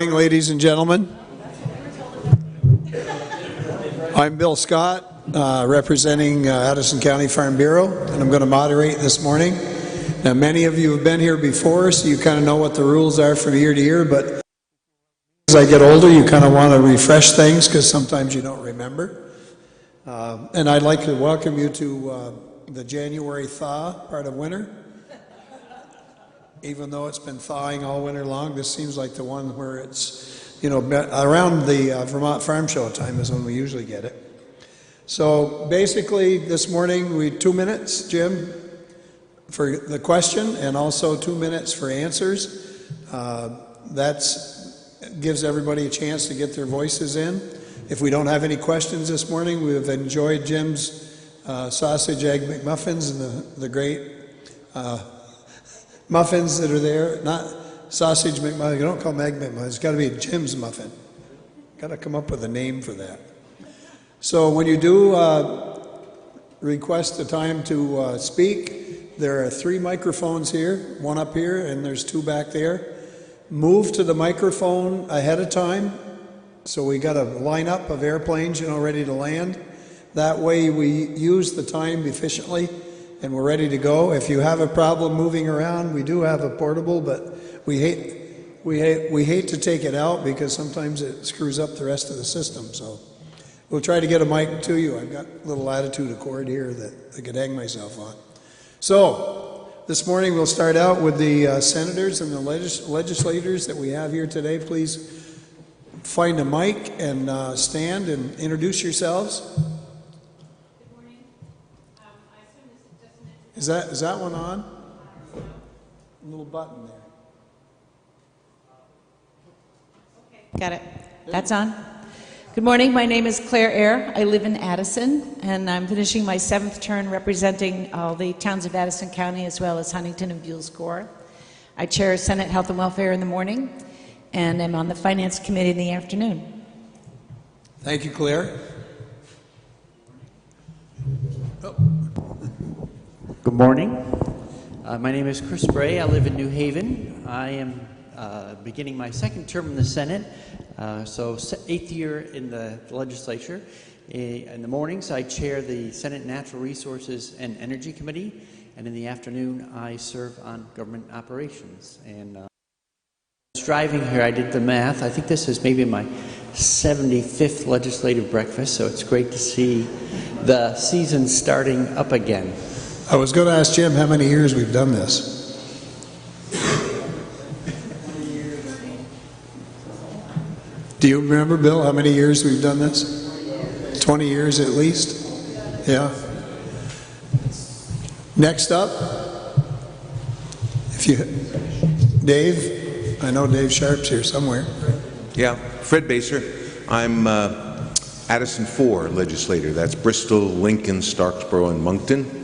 Good morning, ladies and gentlemen. I'm Bill Scott, representing Addison County Farm Bureau, and I'm going to moderate this morning. Now, many of you have been here before, so you kind of know what the rules are from year to year, but as I get older, you kind of want to refresh things because sometimes you don't remember. And I'd like to welcome you to the January thaw part of winter. Even though it's been thawing all winter long, this seems like the one where it's, you know, around the Vermont Farm Show time is when we usually get it. So basically this morning we 2 minutes, Jim, for the question and also 2 minutes for answers. That gives everybody a chance to get their voices in. If we don't have any questions this morning, we have enjoyed Jim's sausage egg McMuffins and the great muffins that are there, not sausage McMuffin. You don't call them egg McMuffin. It's got to be a Jim's muffin. Got to come up with a name for that. So when you do request the time to speak, there are 3 microphones here, 1 up here, and there's 2 back there. Move to the microphone ahead of time. So we got a lineup of airplanes, you know, ready to land. That way we use the time efficiently. And we're ready to go. If you have a problem moving around, we do have a portable, but we hate to take it out because sometimes it screws up the rest of the system. So we'll try to get a mic to you. I've got a little latitude cord here that I could hang myself on. So this morning we'll start out with the senators and the legislators that we have here today. Please find a mic and stand and introduce yourselves. Is that one on? A little button there. Okay, got it. That's on. Good morning. My name is Claire Eyre. I live in Addison, and I'm finishing my 7th term representing all the towns of Addison County as well as Huntington and Buell's Corps. I chair Senate Health and Welfare in the morning, and I'm on the Finance Committee in the afternoon. Thank you, Claire. Oh. Good morning. My name is Chris Bray. I live in New Haven. I am beginning my 2nd term in the Senate, so 8th year in the legislature. In the mornings, I chair the Senate Natural Resources and Energy Committee, and in the afternoon, I serve on government operations. And I was driving here, I did the math. I think this is maybe my 75th legislative breakfast, so it's great to see the season starting up again. I was going to ask Jim how many years we've done this. Do you remember, Bill, how many years we've done this? 20 years at least? Yeah. Next up, Dave. I know Dave Sharp's here somewhere. Yeah, Fred Baser. I'm Addison 4 legislator. That's Bristol, Lincoln, Starksboro, and Moncton.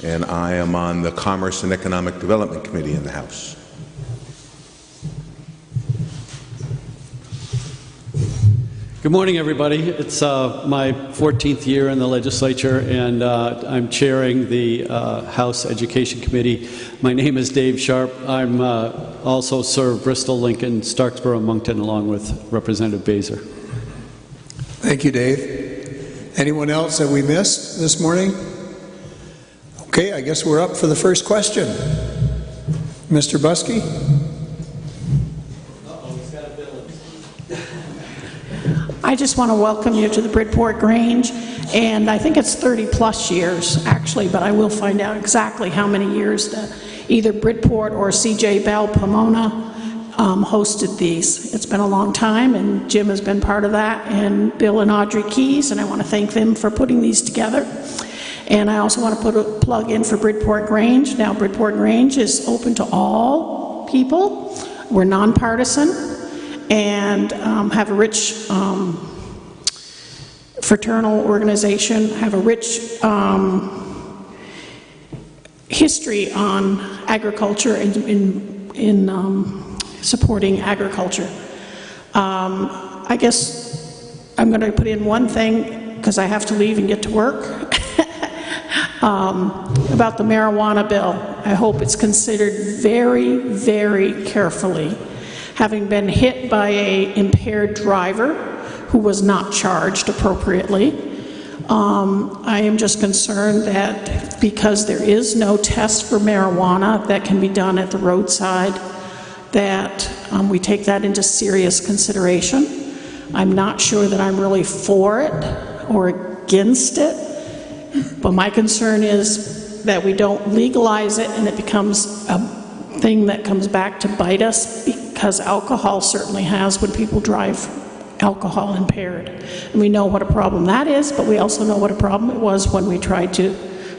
And I am on the Commerce and Economic Development Committee in the House. Good morning, everybody. It's my 14th year in the legislature, and I'm chairing the House Education Committee. My name is Dave Sharp. I'm also serve Bristol, Lincoln, Starksboro, and Moncton, along with Representative Baser. Thank you, Dave. Anyone else that we missed this morning? Okay, I guess we're up for the first question. Mr. Buskey? I just want to welcome you to the Bridport Grange, and I think it's 30-plus years, actually, but I will find out exactly how many years either Bridport or C.J. Bell Pomona hosted these. It's been a long time, and Jim has been part of that, and Bill and Audrey Keys, and I want to thank them for putting these together. And I also want to put a plug in for Bridport Grange. Now, Bridport Grange is open to all people. We're nonpartisan and have a rich fraternal organization, have a rich history on agriculture and in supporting agriculture. I guess I'm going to put in one thing because I have to leave and get to work. About the marijuana bill. I hope it's considered very, very carefully. having been hit by an impaired driver who was not charged appropriately. I am just concerned that because there is no test for marijuana that can be done at the roadside, that we take that into serious consideration. I'm not sure that I'm really for it or against it, but my concern is that we don't legalize it and it becomes a thing that comes back to bite us, because alcohol certainly has, when people drive alcohol impaired. And we know what a problem that is, but we also know what a problem it was when we tried to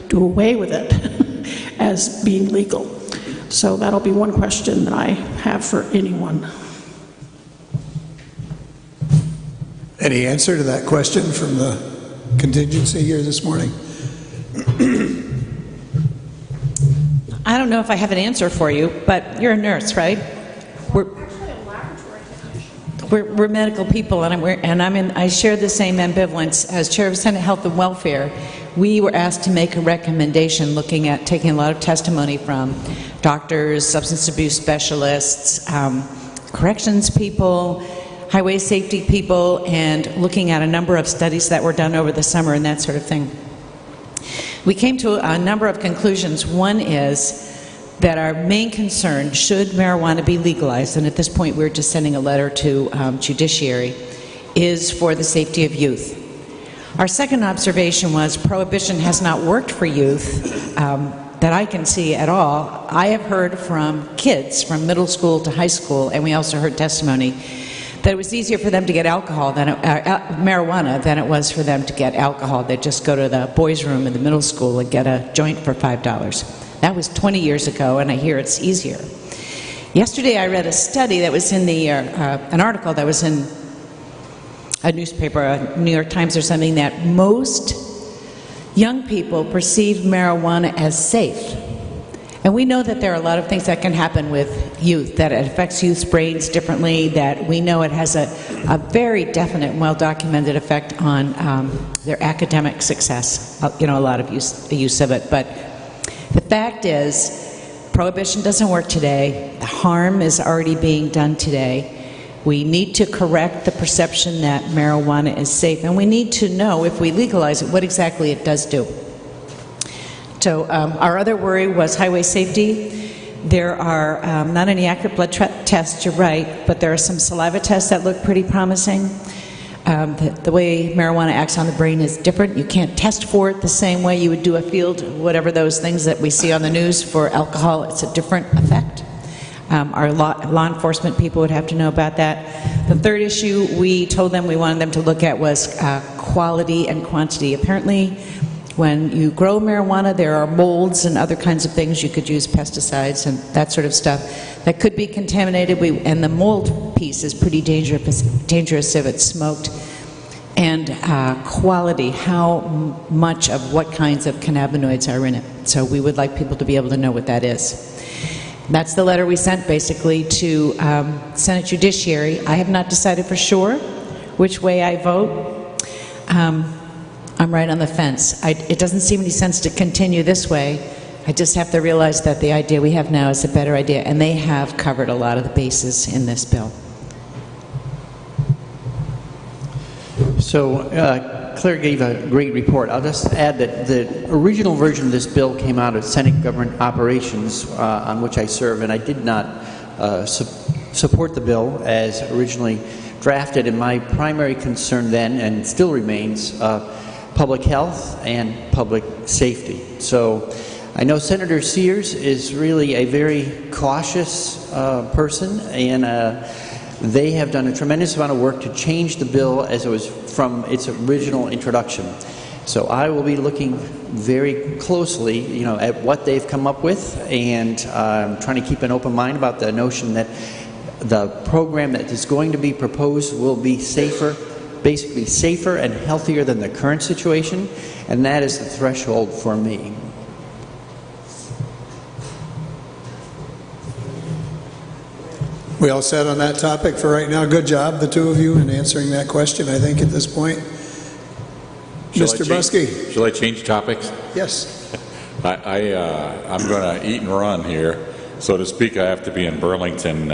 do away with it as being legal. So that'll be one question that I have for anyone. Any answer to that question from the contingency here this morning? I don't know if I have an answer for you, but you're a nurse, right? We're medical people, and I share the same ambivalence. As Chair of Senate Health and Welfare, we were asked to make a recommendation looking at taking a lot of testimony from doctors, substance abuse specialists, corrections people, highway safety people, and looking at a number of studies that were done over the summer and that sort of thing. We came to a number of conclusions. One is that our main concern, should marijuana be legalized, and at this point we're just sending a letter to Judiciary, is for the safety of youth. Our second observation was prohibition has not worked for youth that I can see at all. I have heard from kids from middle school to high school, and we also heard testimony that it was easier for them to get marijuana than it was for them to get alcohol. They'd just go to the boys' room in the middle school and get a joint for $5. That was 20 years ago, and I hear it's easier. Yesterday I read a study that was in the, an article that was in a newspaper, New York Times or something, that most young people perceive marijuana as safe. And we know that there are a lot of things that can happen with youth, that it affects youth's brains differently, that we know it has a very definite and well-documented effect on their academic success, a lot of use of it. But the fact is, prohibition doesn't work today. The harm is already being done today. We need to correct the perception that marijuana is safe, and we need to know, if we legalize it, what exactly it does do. So our other worry was highway safety. There are not any accurate blood tests, you're right, but there are some saliva tests that look pretty promising. The way marijuana acts on the brain is different. You can't test for it the same way you would do a field, whatever those things that we see on the news for alcohol. It's a different effect. Our law enforcement people would have to know about that. The third issue we told them we wanted them to look at was quality and quantity. Apparently, when you grow marijuana, there are molds and other kinds of things. You could use pesticides and that sort of stuff that could be contaminated. And the mold piece is pretty dangerous if it's smoked. And quality, how much of what kinds of cannabinoids are in it. So we would like people to be able to know what that is. That's the letter we sent basically to Senate Judiciary. I have not decided for sure which way I vote. I'm right on the fence. It doesn't seem any sense to continue this way. I just have to realize that the idea we have now is a better idea, and they have covered a lot of the bases in this bill. So Claire gave a great report. I'll just add that the original version of this bill came out of Senate Government Operations, on which I serve, and I did not support the bill as originally drafted, and my primary concern then, and still remains, public health and public safety. So I know Senator Sears is really a very cautious person, and they have done a tremendous amount of work to change the bill as it was from its original introduction. So I will be looking very closely, at what they've come up with, and trying to keep an open mind about the notion that the program that is going to be proposed will be safer, basically safer and healthier than the current situation, and that is the threshold for me. We all set on that topic for right now. Good job, the two of you, in answering that question, I think, at this point. Mr. Buskey. Shall I change topics? Yes. I'm going to eat and run here, so to speak. I have to be in Burlington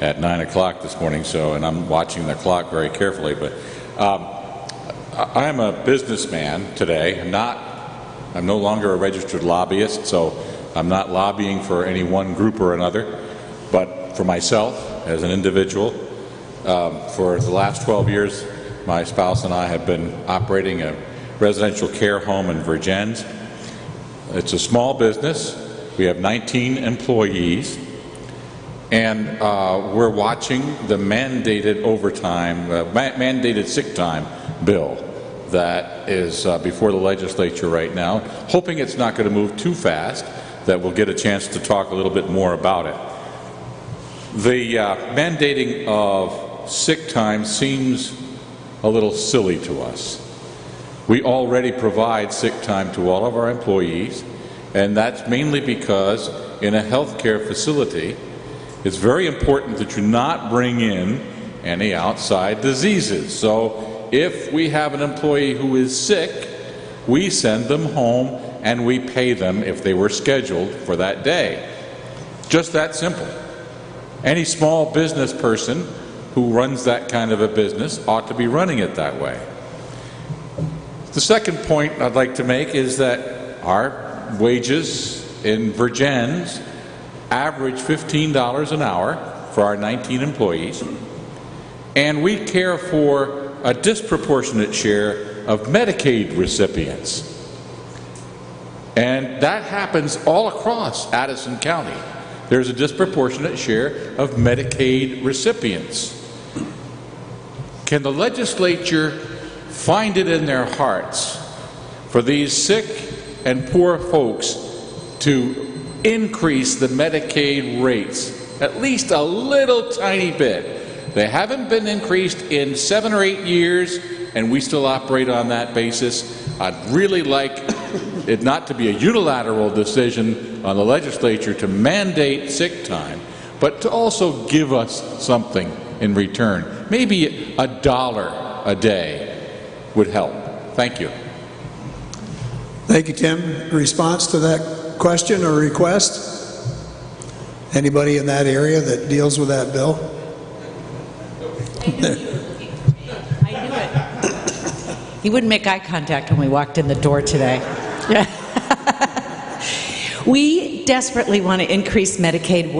at 9 o'clock this morning, and I'm watching the clock very carefully. But I'm a businessman today. I'm no longer a registered lobbyist, so I'm not lobbying for any one group or another, but for myself as an individual. For the last 12 years, my spouse and I have been operating a residential care home in Vergennes. It's a small business. We have 19 employees, and we're watching the mandated overtime, mandated sick time bill that is before the legislature right now, hoping it's not going to move too fast, that we'll get a chance to talk a little bit more about it. The mandating of sick time seems a little silly to us. We already provide sick time to all of our employees, and that's mainly because in a healthcare facility, it's very important that you not bring in any outside diseases. So if we have an employee who is sick, we send them home and we pay them if they were scheduled for that day. Just that simple. Any small business person who runs that kind of a business ought to be running it that way. The second point I'd like to make is that our wages in Vergennes average $15 an hour for our 19 employees, and we care for a disproportionate share of Medicaid recipients. And that happens all across Addison County. There's a disproportionate share of Medicaid recipients. Can the legislature find it in their hearts for these sick and poor folks to increase the Medicaid rates at least a little tiny bit? They haven't been increased in 7 or 8 years, and we still operate on that basis. I'd really like it not to be a unilateral decision on the legislature to mandate sick time, but to also give us something in return. Maybe $1 a day would help. Thank you. Thank you, Tim. Response to that question or request? Anybody in that area that deals with that bill? I knew it. He wouldn't make eye contact when we walked in the door today. We desperately want to increase Medicaid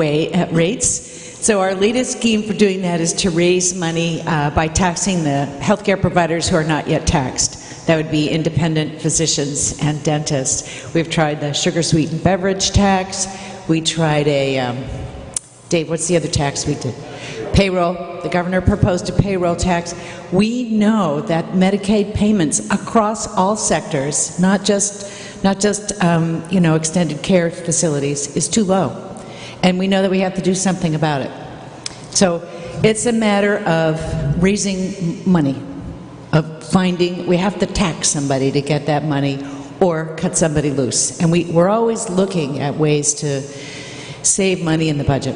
rates. So our latest scheme for doing that is to raise money by taxing the healthcare providers who are not yet taxed. That would be independent physicians and dentists. We've tried the sugar-sweetened beverage tax. We tried Dave, what's the other tax we did? Payroll. The governor proposed a payroll tax. We know that Medicaid payments across all sectors, not just extended care facilities, is too low. And we know that we have to do something about it. So it's a matter of raising money, we have to tax somebody to get that money or cut somebody loose. And we're always looking at ways to save money in the budget.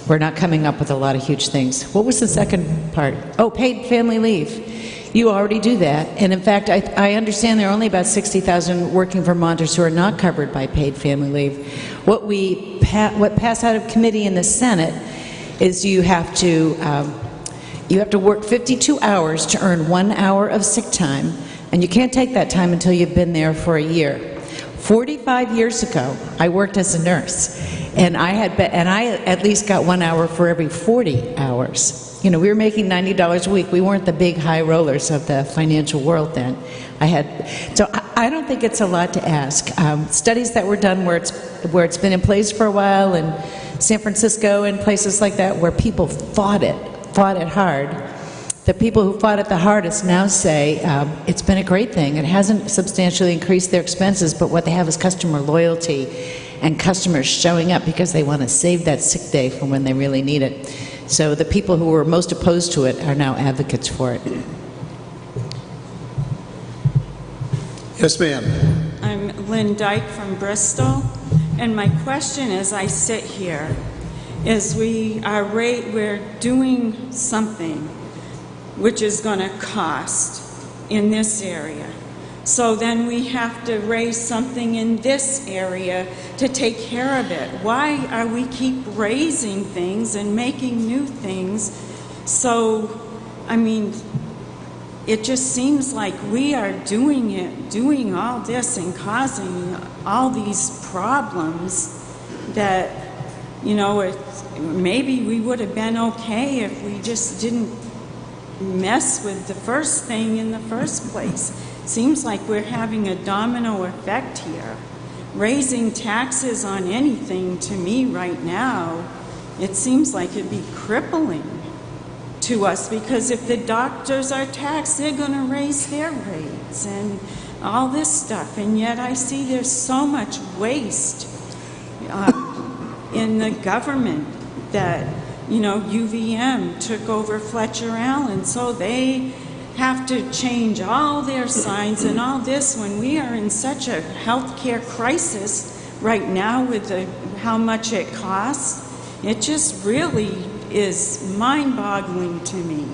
We're not coming up with a lot of huge things. What was the second part? Oh, paid family leave. You already do that. And in fact, I understand there are only about 60,000 working Vermonters who are not covered by paid family leave. What passed out of committee in the Senate is you have to work 52 hours to earn 1 hour of sick time, and you can't take that time until you've been there for a year. 45 years ago, I worked as a nurse, and I at least got 1 hour for every 40 hours. You know, we were making $90 a week. We weren't the big high rollers of the financial world then. So I don't think it's a lot to ask. Studies that were done where it's been in place for a while in San Francisco and places like that where people fought it hard. The people who fought it the hardest now say it's been a great thing. It hasn't substantially increased their expenses, but what they have is customer loyalty and customers showing up because they want to save that sick day for when they really need it. So the people who were most opposed to it are now advocates for it. Yes, ma'am. I'm Lynn Dyke from Bristol, and my question as I sit here is we're doing something which is going to cost in this area. So then we have to raise something in this area to take care of it. Why are we keep raising things and making new things? So, I mean, it just seems like we are doing all this and causing all these problems that, you know, maybe we would have been okay if we just didn't mess with the first thing in the first place. Seems like we're having a domino effect here. Raising taxes on anything, to me right now, it seems like it'd be crippling to us, because if the doctors are taxed, they're going to raise their rates and all this stuff. And yet I see there's so much waste in the government that, you know, UVM took over Fletcher Allen, so they have to change all their signs and all this when we are in such a healthcare crisis right now with how much it costs. It just really is mind-boggling to me.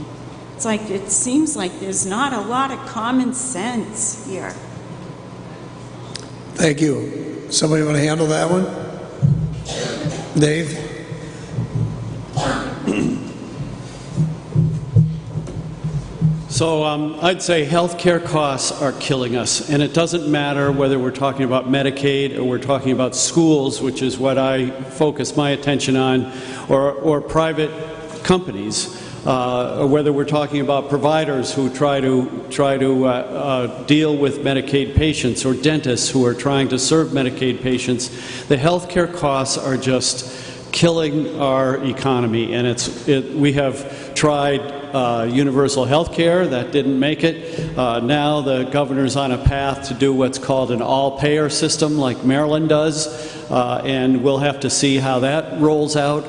It's like, it seems like there's not a lot of common sense here. Thank you. Somebody want to handle that one? Dave? So I'd say healthcare costs are killing us, and it doesn't matter whether we're talking about Medicaid or we're talking about schools, which is what I focus my attention on, or private companies, or whether we're talking about providers who try to deal with Medicaid patients, or dentists who are trying to serve Medicaid patients. The healthcare costs are just killing our economy, and we have tried universal health care. That didn't make it. Now the governor's on a path to do what's called an all-payer system like Maryland does, and we'll have to see how that rolls out.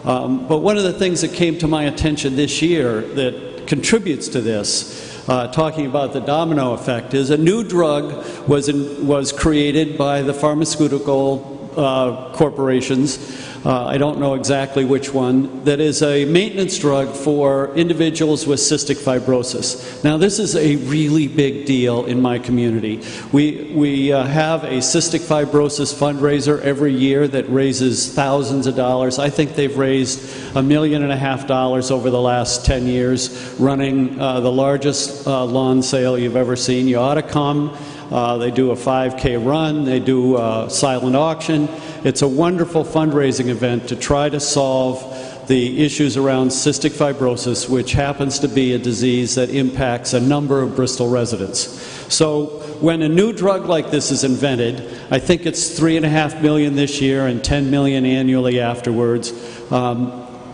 But one of the things that came to my attention this year that contributes to this, talking about the domino effect, is a new drug was created by the pharmaceutical corporations. I don't know exactly which one, that is a maintenance drug for individuals with cystic fibrosis. Now, this is a really big deal in my community. We have a cystic fibrosis fundraiser every year that raises thousands of dollars. I think they've raised $1.5 million over the last 10 years, running the largest lawn sale you've ever seen. You ought to come. They do a 5K run. They do a silent auction. It's a wonderful fundraising event to try to solve the issues around cystic fibrosis, which happens to be a disease that impacts a number of Bristol residents. So when a new drug like this is invented, I think it's $3.5 million this year and $10 million annually afterwards.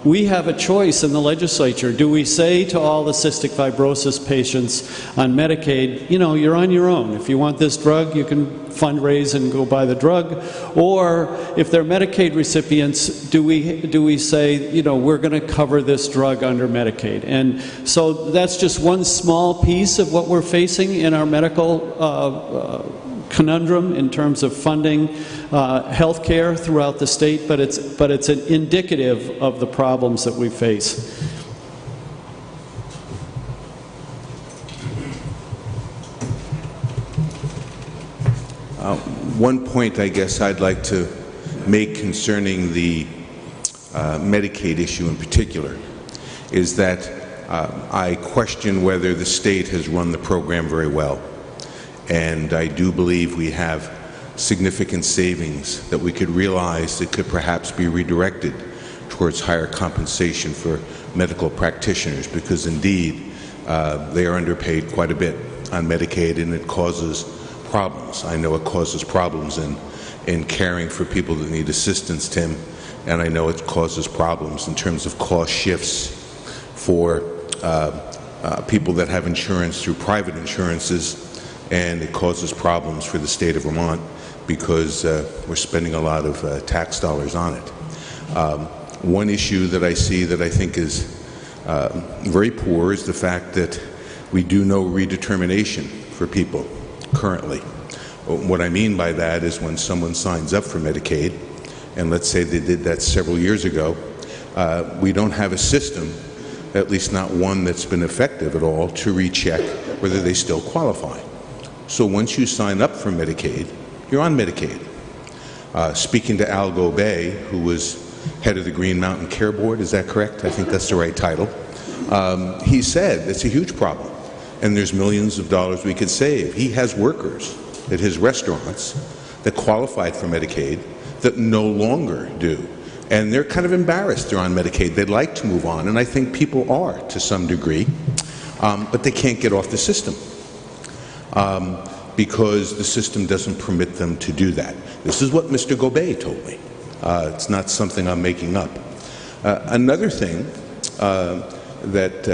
We have a choice in the legislature. Do we say to all the cystic fibrosis patients on Medicaid, you know, you're on your own. If you want this drug, you can fundraise and go buy the drug? Or if they're Medicaid recipients, do we say, you know, we're going to cover this drug under Medicaid? And so that's just one small piece of what we're facing in our medical conundrum in terms of funding health care throughout the state, but it's an indicative of the problems that we face. One point I guess I'd like to make concerning the Medicaid issue in particular is that I question whether the state has run the program very well. And I do believe we have significant savings that we could realize that could perhaps be redirected towards higher compensation for medical practitioners, because indeed they are underpaid quite a bit on Medicaid, and it causes problems. I know it causes problems in caring for people that need assistance, Tim, and I know it causes problems in terms of cost shifts for people that have insurance through private insurances. And it causes problems for the state of Vermont because we're spending a lot of tax dollars on it. One issue that I see that I think is very poor is the fact that we do no redetermination for people currently. What I mean by that is when someone signs up for Medicaid, and let's say they did that several years ago, we don't have a system, at least not one that's been effective at all, to recheck whether they still qualify. So once you sign up for Medicaid, you're on Medicaid. Speaking to Al Gobey, who was head of the Green Mountain Care Board, is that correct? I think that's the right title. He said it's a huge problem, and there's millions of dollars we could save. He has workers at his restaurants that qualified for Medicaid that no longer do. And they're kind of embarrassed they're on Medicaid. They'd like to move on, and I think people are to some degree, but they can't get off the system because the system doesn't permit them to do that. This is what Mr. Gobey told me. It's not something I'm making up. Another thing that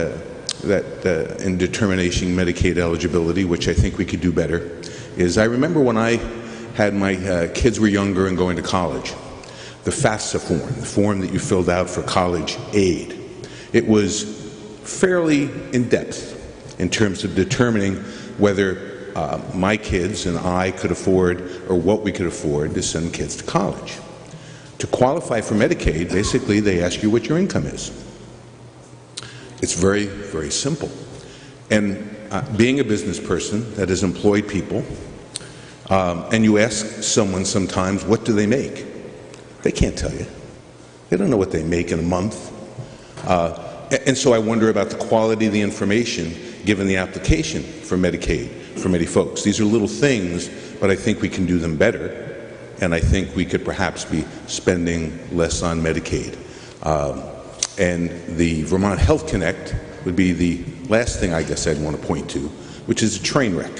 in determining Medicaid eligibility, which I think we could do better, is I remember when I had my kids were younger and going to college, the FAFSA form, the form that you filled out for college aid. It was fairly in-depth in terms of determining whether my kids and I could afford, or what we could afford, to send kids to college. To qualify for Medicaid, basically they ask you what your income is. It's very, very simple. And being a business person that has employed people, and you ask someone sometimes, what do they make? They can't tell you. They don't know what they make in a month. And so I wonder about the quality of the information given the application for Medicaid for many folks. These are little things, but I think we can do them better. And I think we could perhaps be spending less on Medicaid. And the Vermont Health Connect would be the last thing I guess I'd want to point to, which is a train wreck.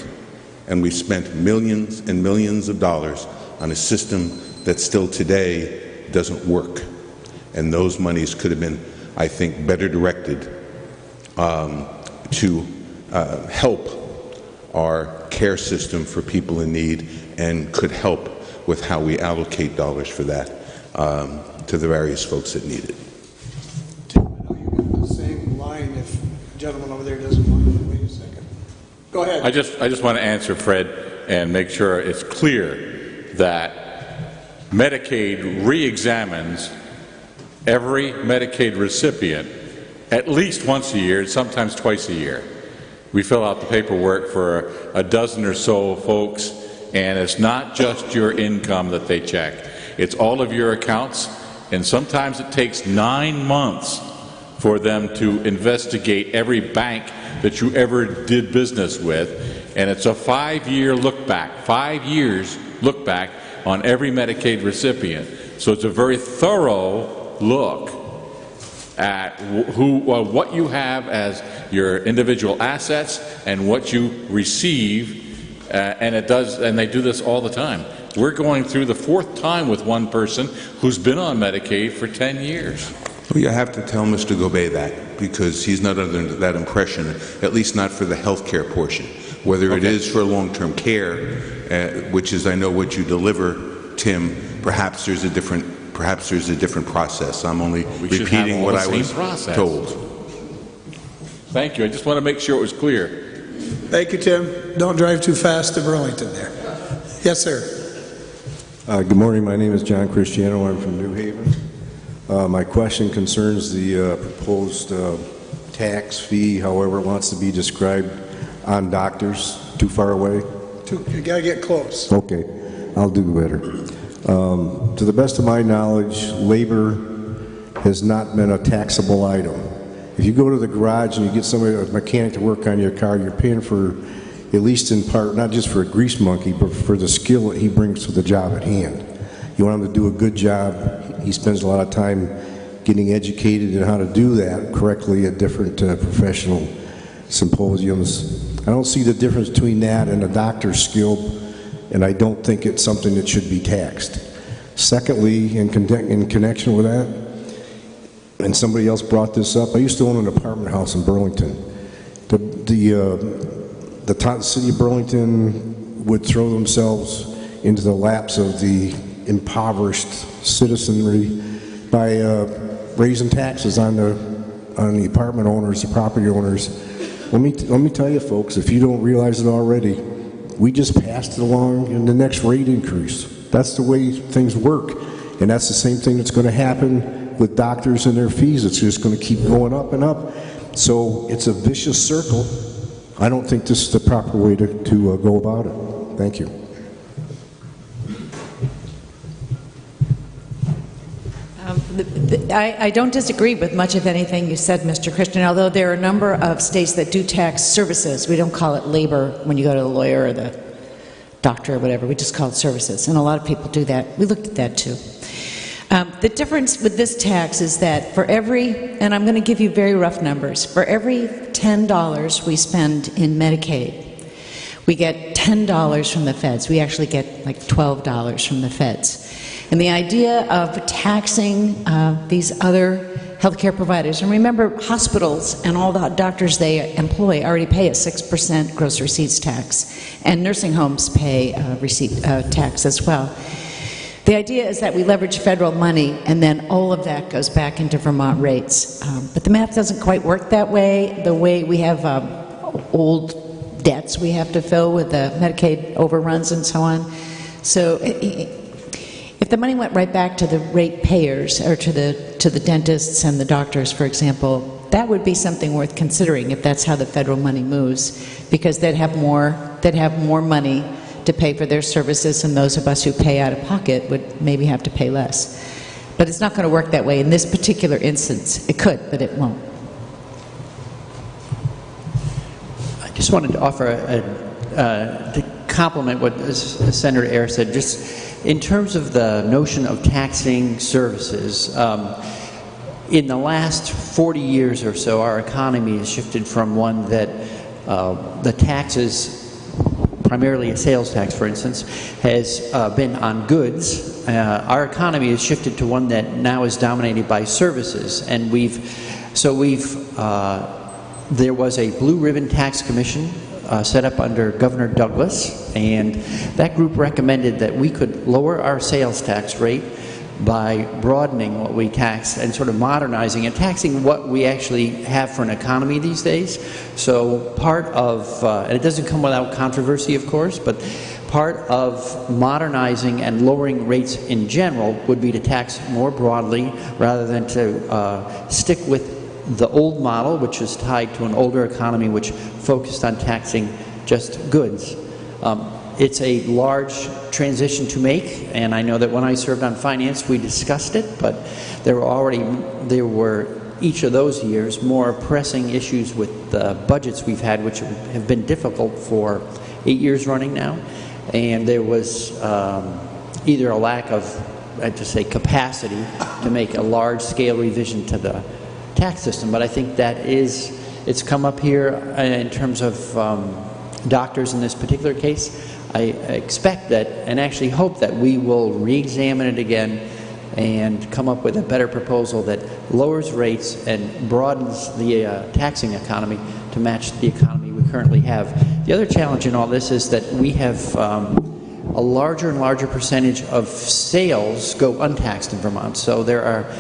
And we've spent millions and millions of dollars on a system that still today doesn't work. And those monies could have been, I think, better directed to help our care system for people in need, and could help with how we allocate dollars for that to the various folks that need it. Tim, I know you got the same line if the gentleman over there doesn't mind. Wait a second. Go ahead. I just want to answer Fred and make sure it's clear that Medicaid re-examines every Medicaid recipient at least once a year, sometimes twice a year. We fill out the paperwork for a dozen or so folks, and it's not just your income that they check. It's all of your accounts, and sometimes it takes 9 months for them to investigate every bank that you ever did business with, and it's a 5-year look back, 5 years look back on every Medicaid recipient. So it's a very thorough look at what you have as your individual assets and what you receive, and they do this all the time. We're going through the 4th time with one person who's been on Medicaid for 10 years. Well, you have to tell Mr. Gobey that, because he's not under that impression, at least not for the health care portion. Whether it is for long-term care, which is, I know, what you deliver, Tim, perhaps there's a different process. I'm only repeating what I was told. Thank you. I just want to make sure it was clear. Thank you, Tim. Don't drive too fast to Burlington there. Yes, sir. Good morning. My name is John Cristiano. I'm from New Haven. My question concerns the proposed tax fee, however it wants to be described, on doctors. Too far away? You got to get close. Okay. I'll do better. To the best of my knowledge, labor has not been a taxable item. If you go to the garage and you get somebody, a mechanic, to work on your car, you're paying for, at least in part, not just for a grease monkey, but for the skill that he brings to the job at hand. You want him to do a good job. He spends a lot of time getting educated in how to do that correctly at different professional symposiums. I don't see the difference between that and a doctor's skill, and I don't think it's something that should be taxed. Secondly, in connection with that, and somebody else brought this up, I used to own an apartment house in Burlington. The city of Burlington would throw themselves into the laps of the impoverished citizenry by raising taxes on the apartment owners, the property owners. Let me tell you, folks, if you don't realize it already, we just passed it along in the next rate increase. That's the way things work. And that's the same thing that's going to happen with doctors and their fees. It's just going to keep going up and up. So it's a vicious circle I don't think this is the proper way to go about it. Thank you. I don't disagree with much of anything you said, Mr. Christian, although there are a number of states that do tax services. We don't call it labor when you go to the lawyer or the doctor or whatever. We just call it services, and a lot of people do that. We looked at that too. The difference with this tax is that for every, and I'm going to give you very rough numbers, for every $10 we spend in Medicaid, we get $10 from the feds. We actually get like $12 from the feds. And the idea of taxing these other healthcare providers, and remember, hospitals and all the doctors they employ already pay a 6% gross receipts tax, and nursing homes pay receipt tax as well. The idea is that we leverage federal money, and then all of that goes back into Vermont rates. But the math doesn't quite work that way. The way we have old debts we have to fill with the Medicaid overruns and so on. So if the money went right back to the rate payers, or to the dentists and the doctors, for example, that would be something worth considering if that's how the federal money moves, because they'd have more money to pay for their services, and those of us who pay out of pocket would maybe have to pay less. But it's not going to work that way in this particular instance. It could, but it won't. I just wanted to offer to compliment what Senator Ayer said. Just in terms of the notion of taxing services, in the last 40 years or so, our economy has shifted from one that the taxes, primarily a sales tax, for instance, has been on goods. Our economy has shifted to one that now is dominated by services, and there was a Blue Ribbon Tax Commission set up under Governor Douglas, and that group recommended that we could lower our sales tax rate by broadening what we tax and sort of modernizing and taxing what we actually have for an economy these days. So part of, and it doesn't come without controversy, of course, but part of modernizing and lowering rates in general would be to tax more broadly rather than to stick with the old model, which is tied to an older economy which focused on taxing just goods. It's a large transition to make, and I know that when I served on finance we discussed it, but there were each of those years more pressing issues with the budgets we've had, which have been difficult for 8 years running now, and there was either a lack of, I'd just say, capacity to make a large-scale revision to the tax system. But I think that it's come up here in terms of doctors in this particular case. I expect that, and actually hope that we will re-examine it again and come up with a better proposal that lowers rates and broadens the taxing economy to match the economy we currently have. The other challenge in all this is that we have a larger and larger percentage of sales go untaxed in Vermont. So there are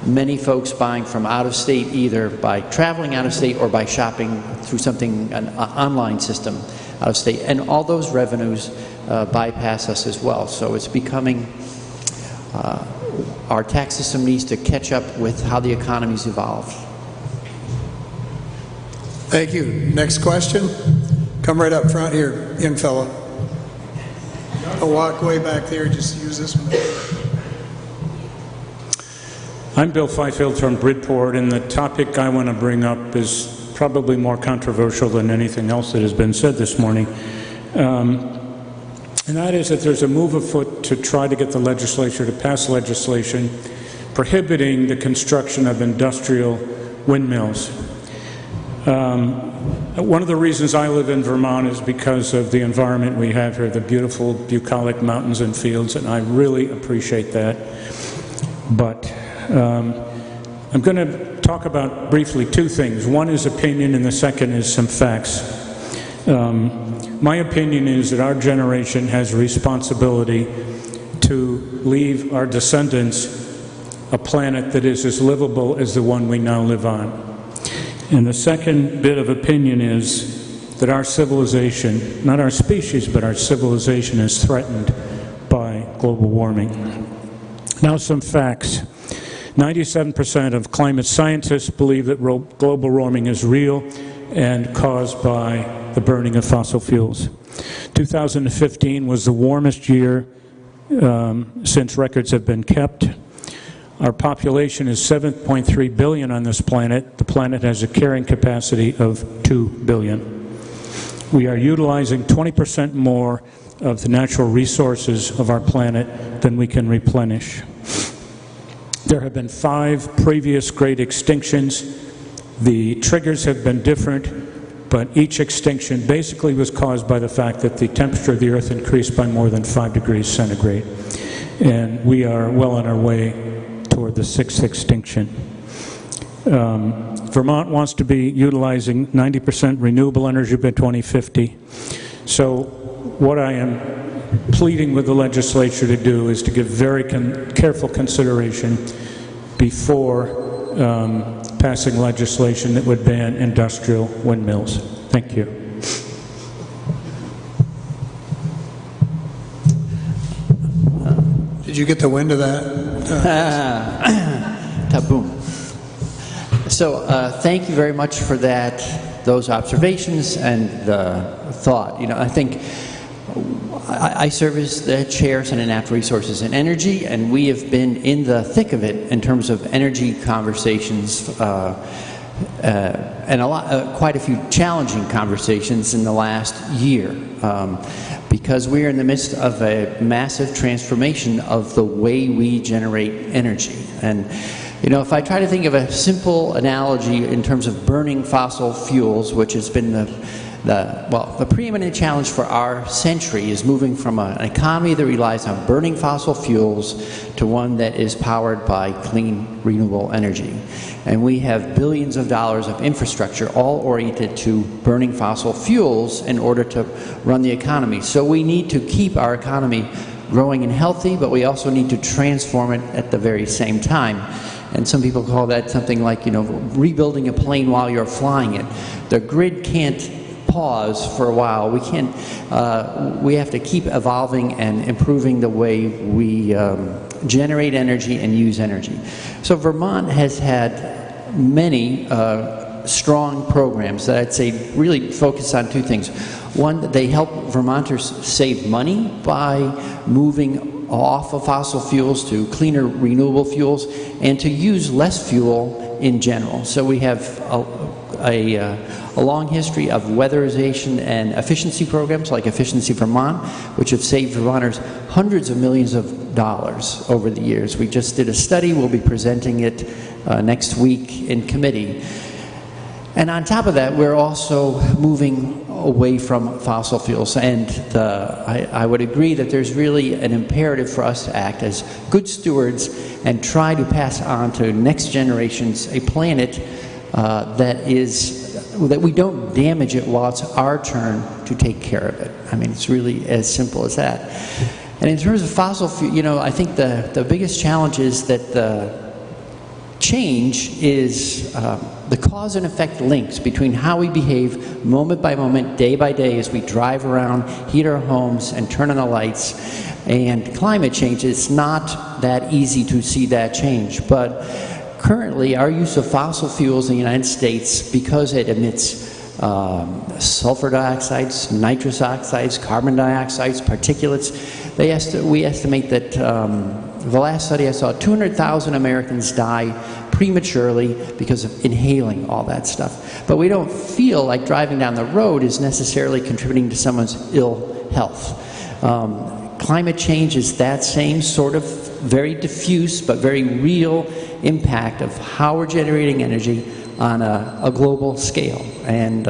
many folks buying from out of state, either by traveling out of state or by shopping through an online system out of state, and all those revenues bypass us as well. So it's becoming, our tax system needs to catch up with how the economy's evolved. Thank you. Next question. Come right up front here, in fellow. I'll walk way back there, just use this one. I'm Bill Fifield from Bridport, and the topic I want to bring up is probably more controversial than anything else that has been said this morning. And that is that there's a move afoot to try to get the legislature to pass legislation prohibiting the construction of industrial windmills. One of the reasons I live in Vermont is because of the environment we have here, the beautiful bucolic mountains and fields, and I really appreciate that. But I'm going to talk about briefly two things. One is opinion, and the second is some facts. My opinion is that our generation has a responsibility to leave our descendants a planet that is as livable as the one we now live on. And the second bit of opinion is that our civilization, not our species, but our civilization is threatened by global warming. Now some facts. 97% of climate scientists believe that global warming is real and caused by the burning of fossil fuels. 2015 was the warmest year since records have been kept. Our population is 7.3 billion on this planet. The planet has a carrying capacity of 2 billion. We are utilizing 20% more of the natural resources of our planet than we can replenish. There have been 5 previous great extinctions. The triggers have been different, but each extinction basically was caused by the fact that the temperature of the Earth increased by more than 5 degrees centigrade. And we are well on our way toward the 6th extinction. Vermont wants to be utilizing 90% renewable energy by 2050. So what I am pleading with the legislature to do is to give very careful consideration before passing legislation that would ban industrial windmills. Thank you. Did you get the wind of that? Taboom. So thank you very much for those observations and the thought. You know, I think I serve as the chair, Senate Natural Resources and Energy, and we have been in the thick of it in terms of energy conversations and quite a few challenging conversations in the last year because we are in the midst of a massive transformation of the way we generate energy. And you know, if I try to think of a simple analogy in terms of burning fossil fuels, which has been the preeminent challenge for our century, is moving from an economy that relies on burning fossil fuels to one that is powered by clean, renewable energy. And we have billions of dollars of infrastructure all oriented to burning fossil fuels in order to run the economy. So we need to keep our economy growing and healthy, but we also need to transform it at the very same time. And some people call that something like, you know, rebuilding a plane while you're flying it. The grid can't pause for a while. We can't. We have to keep evolving and improving the way we generate energy and use energy. So Vermont has had many strong programs that I'd say really focus on 2 things. One, they help Vermonters save money by moving off of fossil fuels to cleaner renewable fuels and to use less fuel in general. So we have a long history of weatherization and efficiency programs like Efficiency Vermont, which have saved Vermonters hundreds of millions of dollars over the years. We just did a study. We'll be presenting it next week in committee. And on top of that, we're also moving away from fossil fuels. And I would agree that there's really an imperative for us to act as good stewards and try to pass on to next generations a planet that we don't damage it while it's our turn to take care of it. I mean, it's really as simple as that. And in terms of fossil fuel, you know, I think the biggest challenge is that the change is the cause and effect links between how we behave moment by moment, day by day, as we drive around, heat our homes, and turn on the lights, and climate change. It's not that easy to see that change. But currently, our use of fossil fuels in the United States, because it emits sulfur dioxides, nitrous oxides, carbon dioxides, particulates, we estimate that the last study I saw, 200,000 Americans die prematurely because of inhaling all that stuff. But we don't feel like driving down the road is necessarily contributing to someone's ill health. Climate change is that same sort of very diffuse but very real impact of how we're generating energy on a global scale. And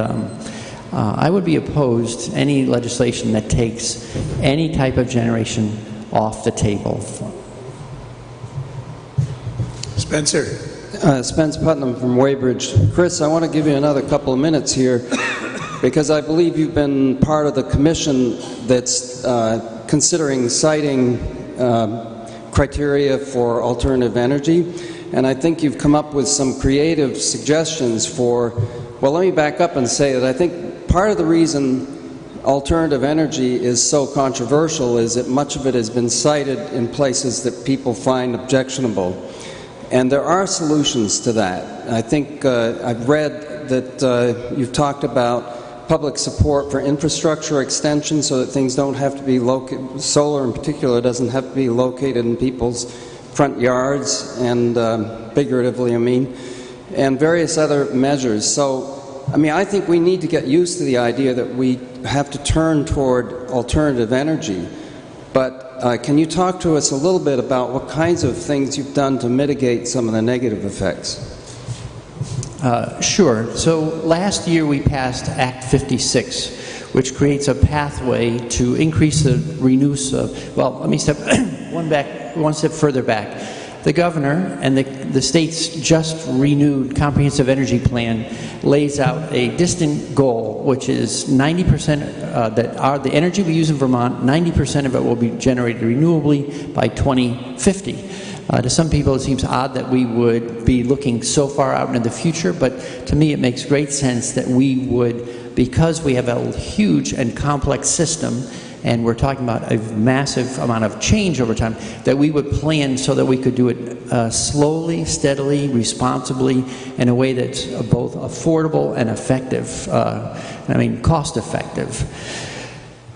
I would be opposed to any legislation that takes any type of generation off the table. Spencer. Spence Putnam from Weybridge. Chris, I want to give you another couple of minutes here because I believe you've been part of the commission that's considering citing criteria for alternative energy, and I think you've come up with some creative suggestions for, well, let me back up and say that I think part of the reason alternative energy is so controversial is that much of it has been cited in places that people find objectionable. And there are solutions to that. I think I've read that you've talked about public support for infrastructure extension so that things don't have to be located, solar in particular doesn't have to be located in people's front yards, and figuratively, I mean, and various other measures. So, I mean, I think we need to get used to the idea that we have to turn toward alternative energy. But can you talk to us a little bit about what kinds of things you've done to mitigate some of the negative effects? Sure. So last year we passed Act 56, which creates a pathway to increase the reuse of, well, let me step one step further back. The governor and the state's just renewed comprehensive energy plan lays out a distant goal, which is 90% the energy we use in Vermont, 90% of it will be generated renewably by 2050. To some people, it seems odd that we would be looking so far out into the future, but to me, it makes great sense that we would, because we have a huge and complex system, and we're talking about a massive amount of change over time, that we would plan so that we could do it slowly, steadily, responsibly, in a way that's both affordable and effective, cost effective.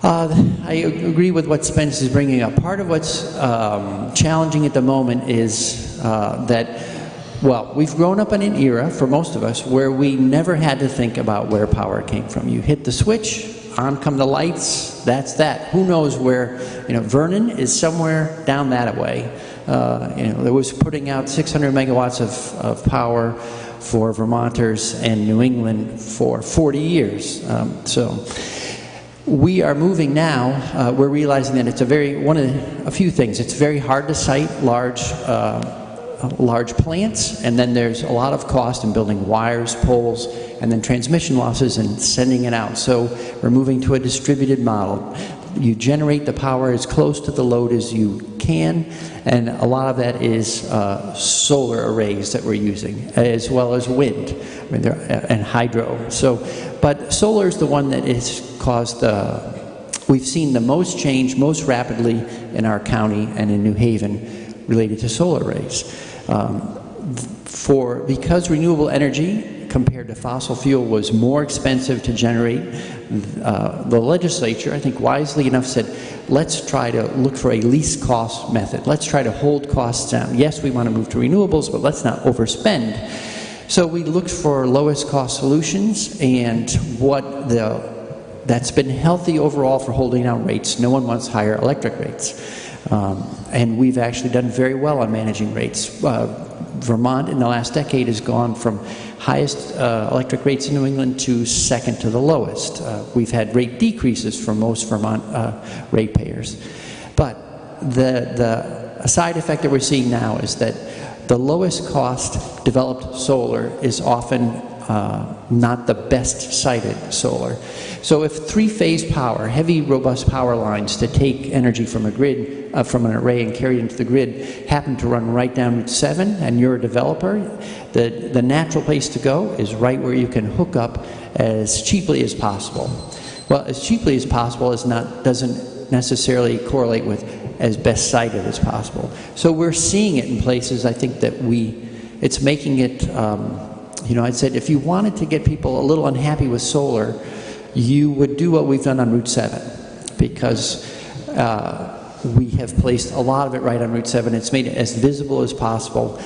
I agree with what Spence is bringing up. Part of what's challenging at the moment is that, well, we've grown up in an era, for most of us, where we never had to think about where power came from. You hit the switch, on come the lights, that's that. Who knows where, Vernon is somewhere down that way. There was putting out 600 megawatts of power for Vermonters and New England for 40 years. We are moving now, we're realizing that it's a few things. It's very hard to site large plants, and then there's a lot of cost in building wires, poles, and then transmission losses and sending it out. So we're moving to a distributed model. You generate the power as close to the load as you can, and a lot of that is solar arrays that we're using, as well as wind and hydro. But solar is the one that has caused we've seen the most change most rapidly in our county and in New Haven related to solar arrays. Because renewable energy compared to fossil fuel was more expensive to generate, the legislature, I think wisely enough, said, let's try to look for a least cost method. Let's try to hold costs down. Yes, we want to move to renewables, but let's not overspend. So we looked for lowest cost solutions, and that's been healthy overall for holding down rates. No one wants higher electric rates. And we've actually done very well on managing rates. Vermont in the last decade has gone from highest electric rates in New England to second to the lowest. We've had rate decreases for most Vermont ratepayers. But the side effect that we're seeing now is that the lowest cost developed solar is often not the best sited solar. So if three-phase power, heavy, robust power lines to take energy from a grid, from an array and carry it into the grid, happen to run right down Route 7, and you're a developer, the natural place to go is right where you can hook up as cheaply as possible. Well, as cheaply as possible doesn't necessarily correlate with as best sited as possible. So we're seeing it in places, I think, that it's making it, I'd said if you wanted to get people a little unhappy with solar, you would do what we've done on Route 7, because we have placed a lot of it right on Route 7. It's made it as visible as possible.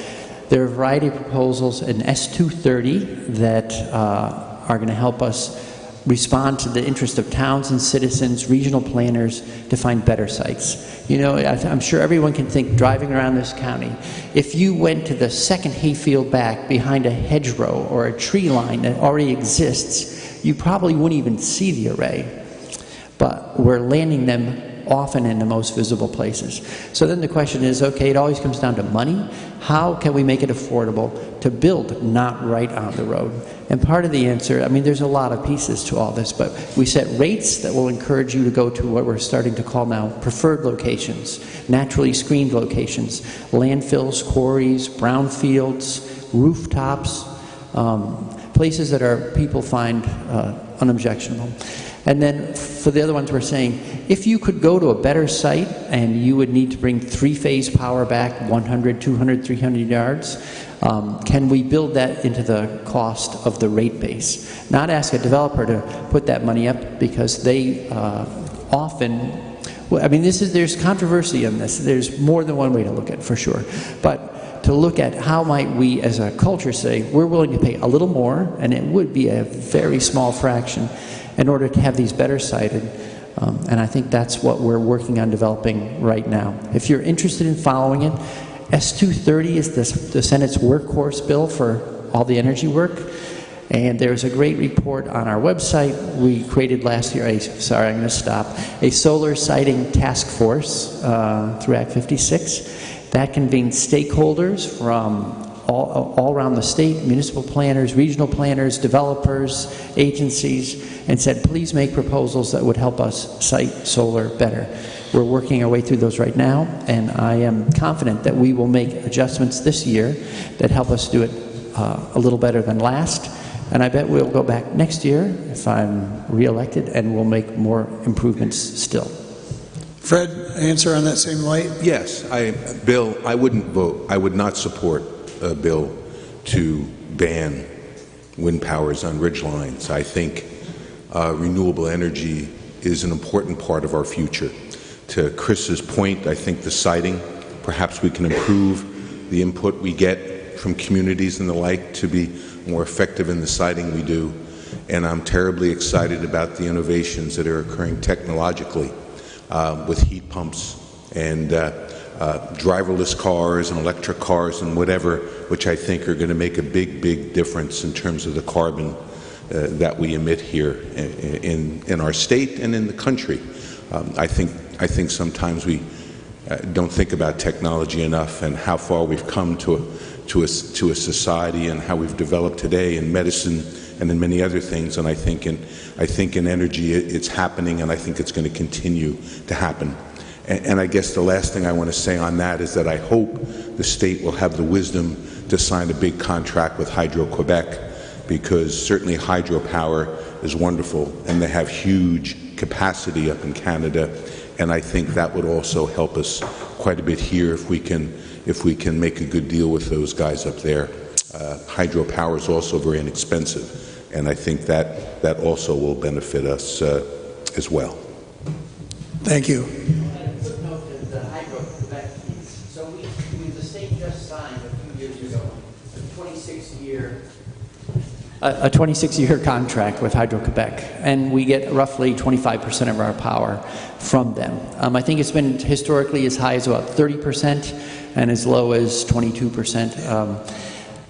There are a variety of proposals in S230 that are going to help us respond to the interest of towns and citizens, regional planners, to find better sites. I'm sure everyone can think, driving around this county, if you went to the second hayfield back behind a hedgerow or a tree line that already exists, you probably wouldn't even see the array. But we're landing them often in the most visible places. So then the question is, okay, it always comes down to money. How can we make it affordable to build not right on the road? And part of the answer, there's a lot of pieces to all this, but we set rates that will encourage you to go to what we're starting to call now preferred locations, naturally screened locations, landfills, quarries, brownfields, rooftops, places that people find unobjectionable. And then for the other ones, we're saying, if you could go to a better site and you would need to bring three-phase power back 100, 200, 300 yards, Can we build that into the cost of the rate base? Not ask a developer to put that money up, because they often, well, I mean, there's controversy in this. There's more than one way to look at it, for sure. But to look at how might we as a culture say, we're willing to pay a little more, and it would be a very small fraction, in order to have these better sited. And I think that's what we're working on developing right now. If you're interested in following it, S230 is the Senate's workhorse bill for all the energy work. And there's a great report on our website. We created last year, sorry, I'm going to stop, a solar siting task force through Act 56 that convened stakeholders from all around the state, municipal planners, regional planners, developers, agencies, and said, please make proposals that would help us site solar better. We're working our way through those right now, and I am confident that we will make adjustments this year that help us do it a little better than last. And I bet we'll go back next year, if I'm reelected, and we'll make more improvements still. Fred, answer on that same light? Yes, Bill, I wouldn't vote. I would not support a bill to ban wind powers on ridge lines. I think renewable energy is an important part of our future. To Chris's point, I think the siting, perhaps we can improve the input we get from communities and the like to be more effective in the siting we do. And I'm terribly excited about the innovations that are occurring technologically with heat pumps and driverless cars and electric cars and whatever, which I think are going to make a big, big difference in terms of the carbon that we emit here in our state and in the country. I think sometimes we don't think about technology enough and how far we've come to a society and how we've developed today in medicine and in many other things. And I think in energy it's happening, and I think it's going to continue to happen. And I guess the last thing I want to say on that is that I hope the state will have the wisdom to sign a big contract with Hydro-Quebec, because certainly hydropower is wonderful, and they have huge capacity up in Canada, and I think that would also help us quite a bit here if we can make a good deal with those guys up there. Hydropower is also very inexpensive, and I think that also will benefit us as well. Thank you. A 26-year contract with Hydro-Quebec, and we get roughly 25% of our power from them. I think it's been historically as high as about 30% and as low as 22%.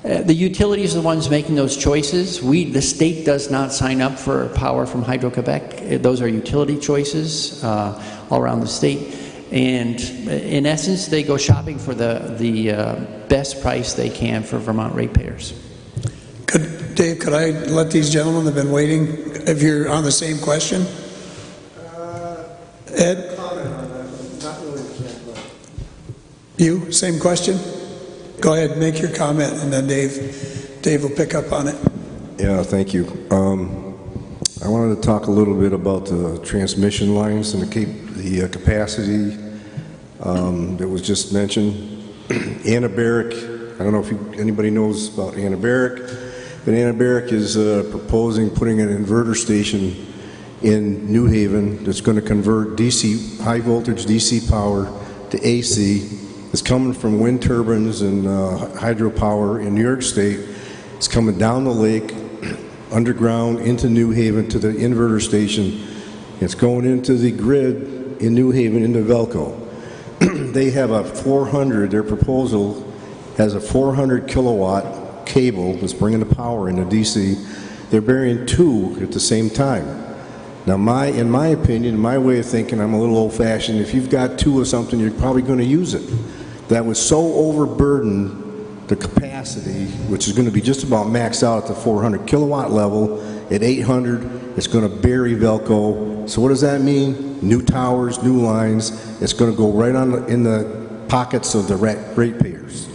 The utilities are the ones making those choices. The state does not sign up for power from Hydro-Quebec. Those are utility choices all around the state. And in essence, they go shopping for the best price they can for Vermont ratepayers. Dave, could I let these gentlemen that have been waiting, if you're on the same question? Ed? Not really the same question. You, same question? Go ahead, make your comment, and then Dave will pick up on it. Yeah, thank you. I wanted to talk a little bit about the transmission lines and the capacity that was just mentioned. Anabaric, I don't know if anybody knows about Anabaric, but Empiric is proposing putting an inverter station in New Haven that's going to convert DC, high voltage DC power to AC. It's coming from wind turbines and hydropower in New York State. It's coming down the lake, underground into New Haven to the inverter station. It's going into the grid in New Haven into Velco. They have their proposal has a 400 kilowatt cable that's bringing the power into DC. They're burying two at the same time. Now, in my opinion, my way of thinking, I'm a little old-fashioned. If you've got two of something, you're probably going to use it. That would so overburden the capacity, which is going to be just about maxed out at the 400 kilowatt level. At 800, it's going to bury Velco. So what does that mean? New towers, new lines. It's going to go right in the pockets of the ratepayers.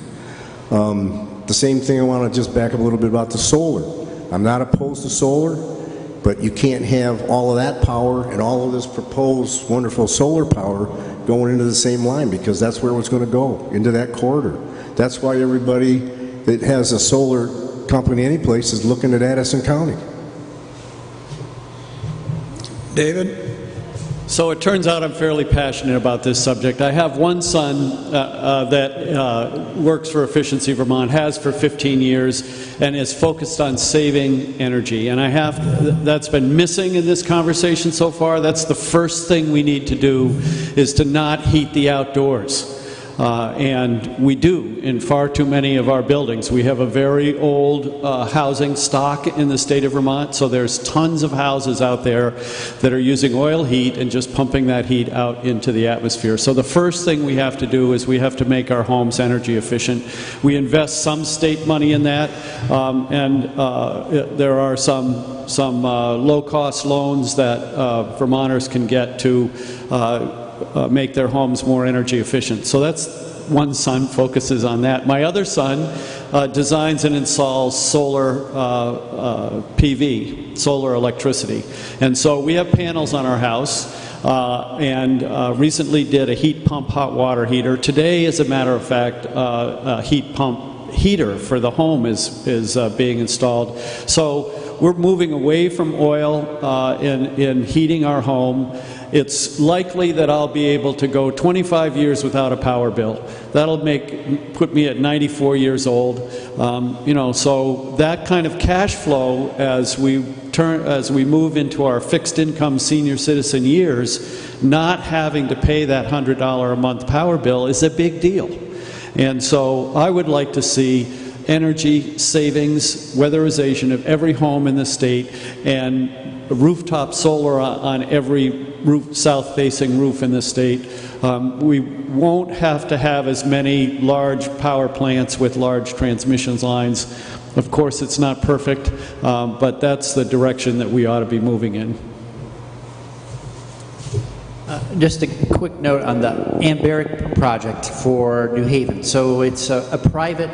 The same thing, I want to just back up a little bit about the solar. I'm not opposed to solar, but you can't have all of that power and all of this proposed wonderful solar power going into the same line, because that's where it's going to go, into that corridor. That's why everybody that has a solar company anyplace is looking at Addison County. David? So it turns out I'm fairly passionate about this subject. I have one son that works for Efficiency Vermont, has for 15 years, and is focused on saving energy. And that's been missing in this conversation so far. That's the first thing we need to do, is to not heat the outdoors. And we do in far too many of our buildings. We have a very old housing stock in the state of Vermont, so there's tons of houses out there that are using oil heat and just pumping that heat out into the atmosphere. So the first thing we have to do is we have to make our homes energy efficient. We invest some state money in that, and there are some low-cost loans that Vermonters can get to make their homes more energy efficient. So that's one son focuses on that. My other son designs and installs solar PV, solar electricity. And so we have panels on our house, and recently did a heat pump hot water heater. Today, as a matter of fact, a heat pump heater for the home is being installed. So we're moving away from oil in heating our home. It's likely that I'll be able to go 25 years without a power bill. That'll put me at 94 years old. You know, so that kind of cash flow as we move into our fixed income senior citizen years, not having to pay that $100 a month power bill is a big deal. And so I would like to see energy savings, weatherization of every home in the state, and rooftop solar on every south-facing roof in the state. We won't have to have as many large power plants with large transmission lines. Of course, it's not perfect, but that's the direction that we ought to be moving in. Just a quick note on the Empiric project for New Haven. So it's a private,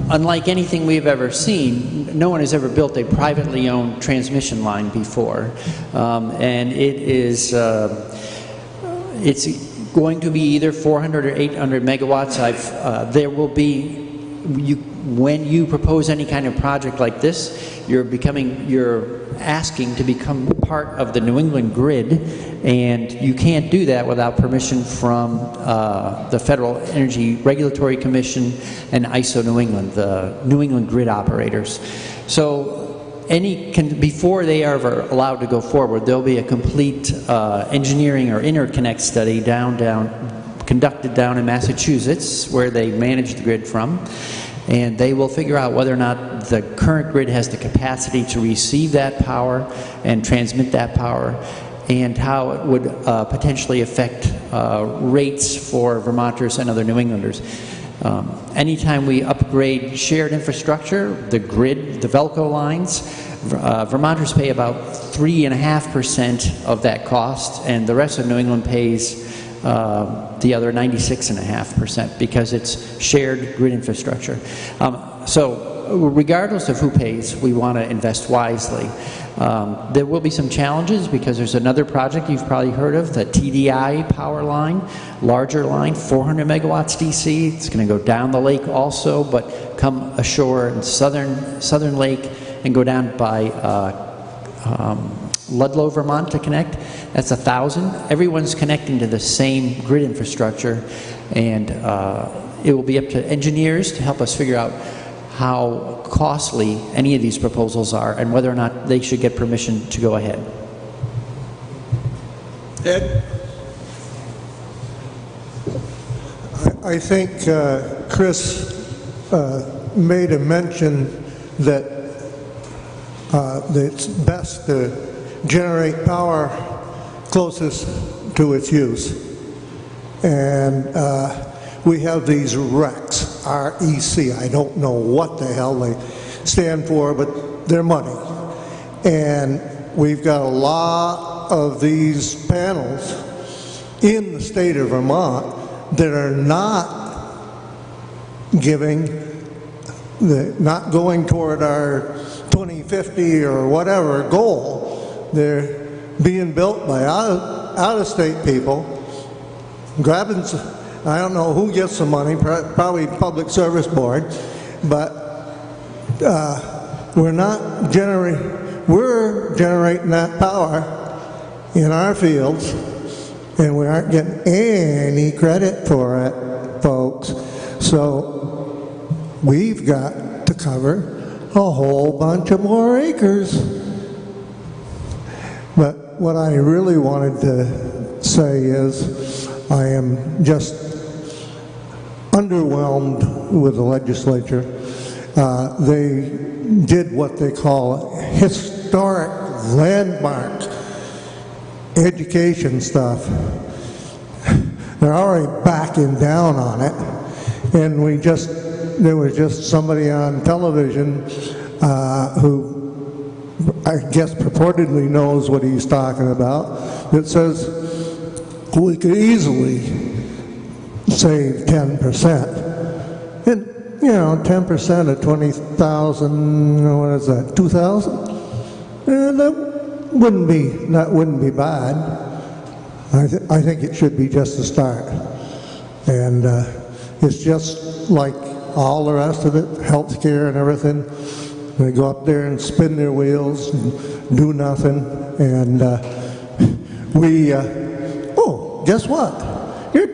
unlike anything we've ever seen, no one has ever built a privately owned transmission line before. And it is, it's going to be either 400 or 800 megawatts. There will be, when you propose any kind of project like this, you're asking to become part of the New England grid, and you can't do that without permission from the Federal Energy Regulatory Commission and ISO New England, the New England grid operators. So before they are ever allowed to go forward, there'll be a complete engineering or interconnect study conducted down in Massachusetts, where they manage the grid from. And they will figure out whether or not the current grid has the capacity to receive that power and transmit that power, and how it would potentially affect rates for Vermonters and other New Englanders. Anytime we upgrade shared infrastructure, the grid, the Velco lines, Vermonters pay about 3.5% of that cost, and the rest of New England pays the other 96.5%, because it's shared grid infrastructure. So regardless of who pays, we want to invest wisely. There will be some challenges, because there's another project you've probably heard of, the TDI power line, larger line, 400 megawatts DC. It's going to go down the lake also, but come ashore in southern lake and go down by Ludlow, Vermont to connect. That's 1,000. Everyone's connecting to the same grid infrastructure, and it will be up to engineers to help us figure out how costly any of these proposals are and whether or not they should get permission to go ahead. Ed? I think Chris made a mention that it's best to generate power closest to its use. And we have these RECs, R-E-C. I don't know what the hell they stand for, but they're money. And we've got a lot of these panels in the state of Vermont that are not not going toward our 2050 or whatever goal. They're being built by out-of-state people, grabbing, I don't know who gets the money, probably Public Service Board, but we're generating that power in our fields, and we aren't getting any credit for it, folks. So we've got to cover a whole bunch of more acres. But what I really wanted to say is I am just underwhelmed with the legislature. They did what they call historic landmark education stuff. They're already backing down on it, and there was just somebody on television who I guess purportedly knows what he's talking about, that says we could easily save 10%. And, 10% of 20,000, what is that, 2,000? That wouldn't be bad. I think it should be just a start. And it's just like all the rest of it, healthcare and everything. They go up there and spin their wheels and do nothing. And guess what? Your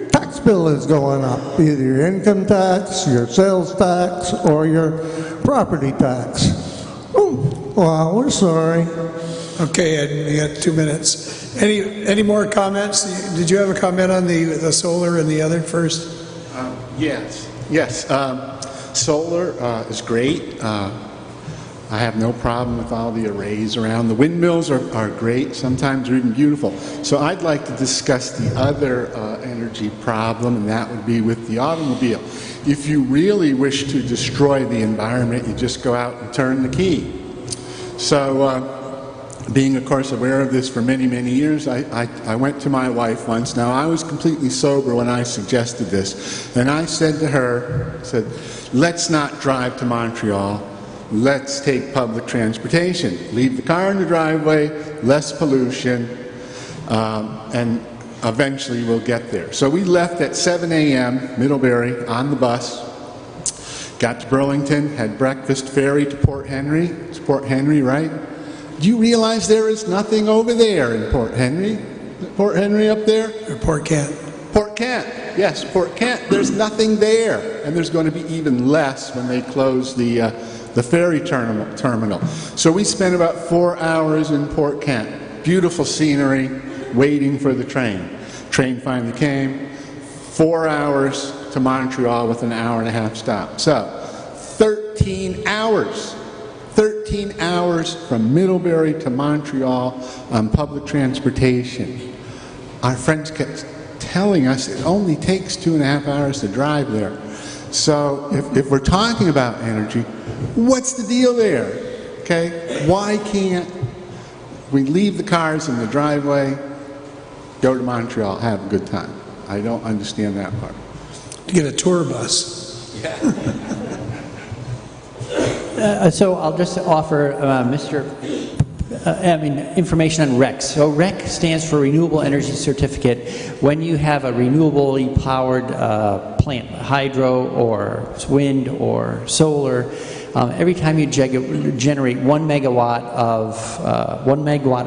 tax bill is going up, either your income tax, your sales tax, or your property tax. Oh, well, we're sorry. Okay, Ed, you got 2 minutes. Any more comments? Did you have a comment on the solar and the other first? Yes. Solar is great. I have no problem with all the arrays around. The windmills are great. Sometimes they're even beautiful. So I'd like to discuss the other energy problem, and that would be with the automobile. If you really wish to destroy the environment, you just go out and turn the key. So being, of course, aware of this for many, many years, I went to my wife once. Now, I was completely sober when I suggested this. And I said to her, let's not drive to Montreal. Let's take public transportation. Leave the car in the driveway, less pollution, and eventually we'll get there. So we left at 7 a.m., Middlebury, on the bus. Got to Burlington, had breakfast, ferry to Port Henry. It's Port Henry, right? Do you realize there is nothing over there in Port Henry? Port Henry up there? Or Port Kent? Port Kent, yes, Port Kent. There's nothing there. And there's going to be even less when they close the ferry terminal. So we spent about 4 hours in Port Kent. Beautiful scenery, waiting for the train. Train finally came. 4 hours to Montreal with an hour-and-a-half stop. So 13 hours. 13 hours from Middlebury to Montreal on public transportation. Our friends kept telling us it only takes 2.5 hours to drive there. So if we're talking about energy, what's the deal there? Okay, why can't we leave the cars in the driveway, go to Montreal, have a good time? I don't understand that part. Get a tour bus. Yeah. So I'll just offer information on REC. So REC stands for Renewable Energy Certificate. When you have a renewably powered plant, hydro or wind or solar, every time you generate 1 megawatt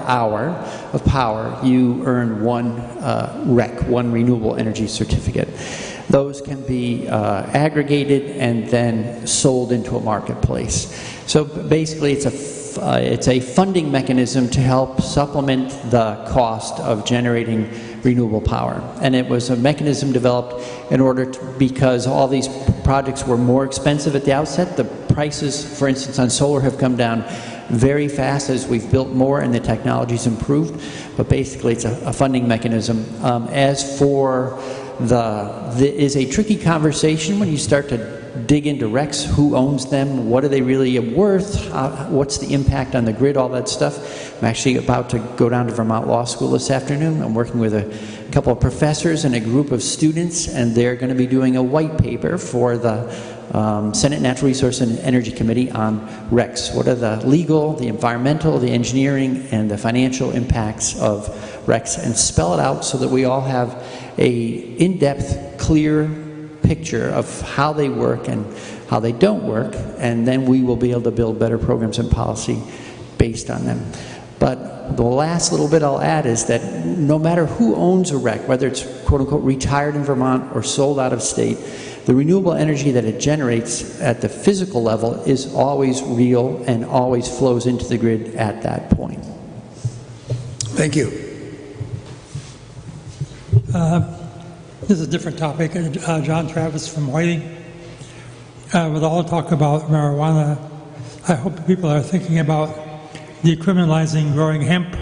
hour of power, you earn one REC, one Renewable Energy Certificate. Those can be aggregated and then sold into a marketplace. So basically, it's a funding mechanism to help supplement the cost of generating renewable power. And it was a mechanism developed in order to, because all these projects were more expensive at the outset. The prices, for instance, on solar have come down very fast as we've built more and the technology's improved. But basically, it's a funding mechanism. As for is a tricky conversation when you start to dig into RECs, who owns them, what are they really worth, what's the impact on the grid, all that stuff. I'm actually about to go down to Vermont Law School this afternoon. I'm working with a couple of professors and a group of students, and they're going to be doing a white paper for the Senate Natural Resource and Energy Committee on RECs. What are the legal, the environmental, the engineering, and the financial impacts of RECs, and spell it out so that we all have a in-depth, clear picture of how they work and how they don't work, and then we will be able to build better programs and policy based on them. But the last little bit I'll add is that no matter who owns a REC, whether it's quote-unquote retired in Vermont or sold out of state, the renewable energy that it generates at the physical level is always real and always flows into the grid at that point. Thank you. This is a different topic. John Travis from Whiting. With all the talk about marijuana, I hope people are thinking about decriminalizing growing hemp.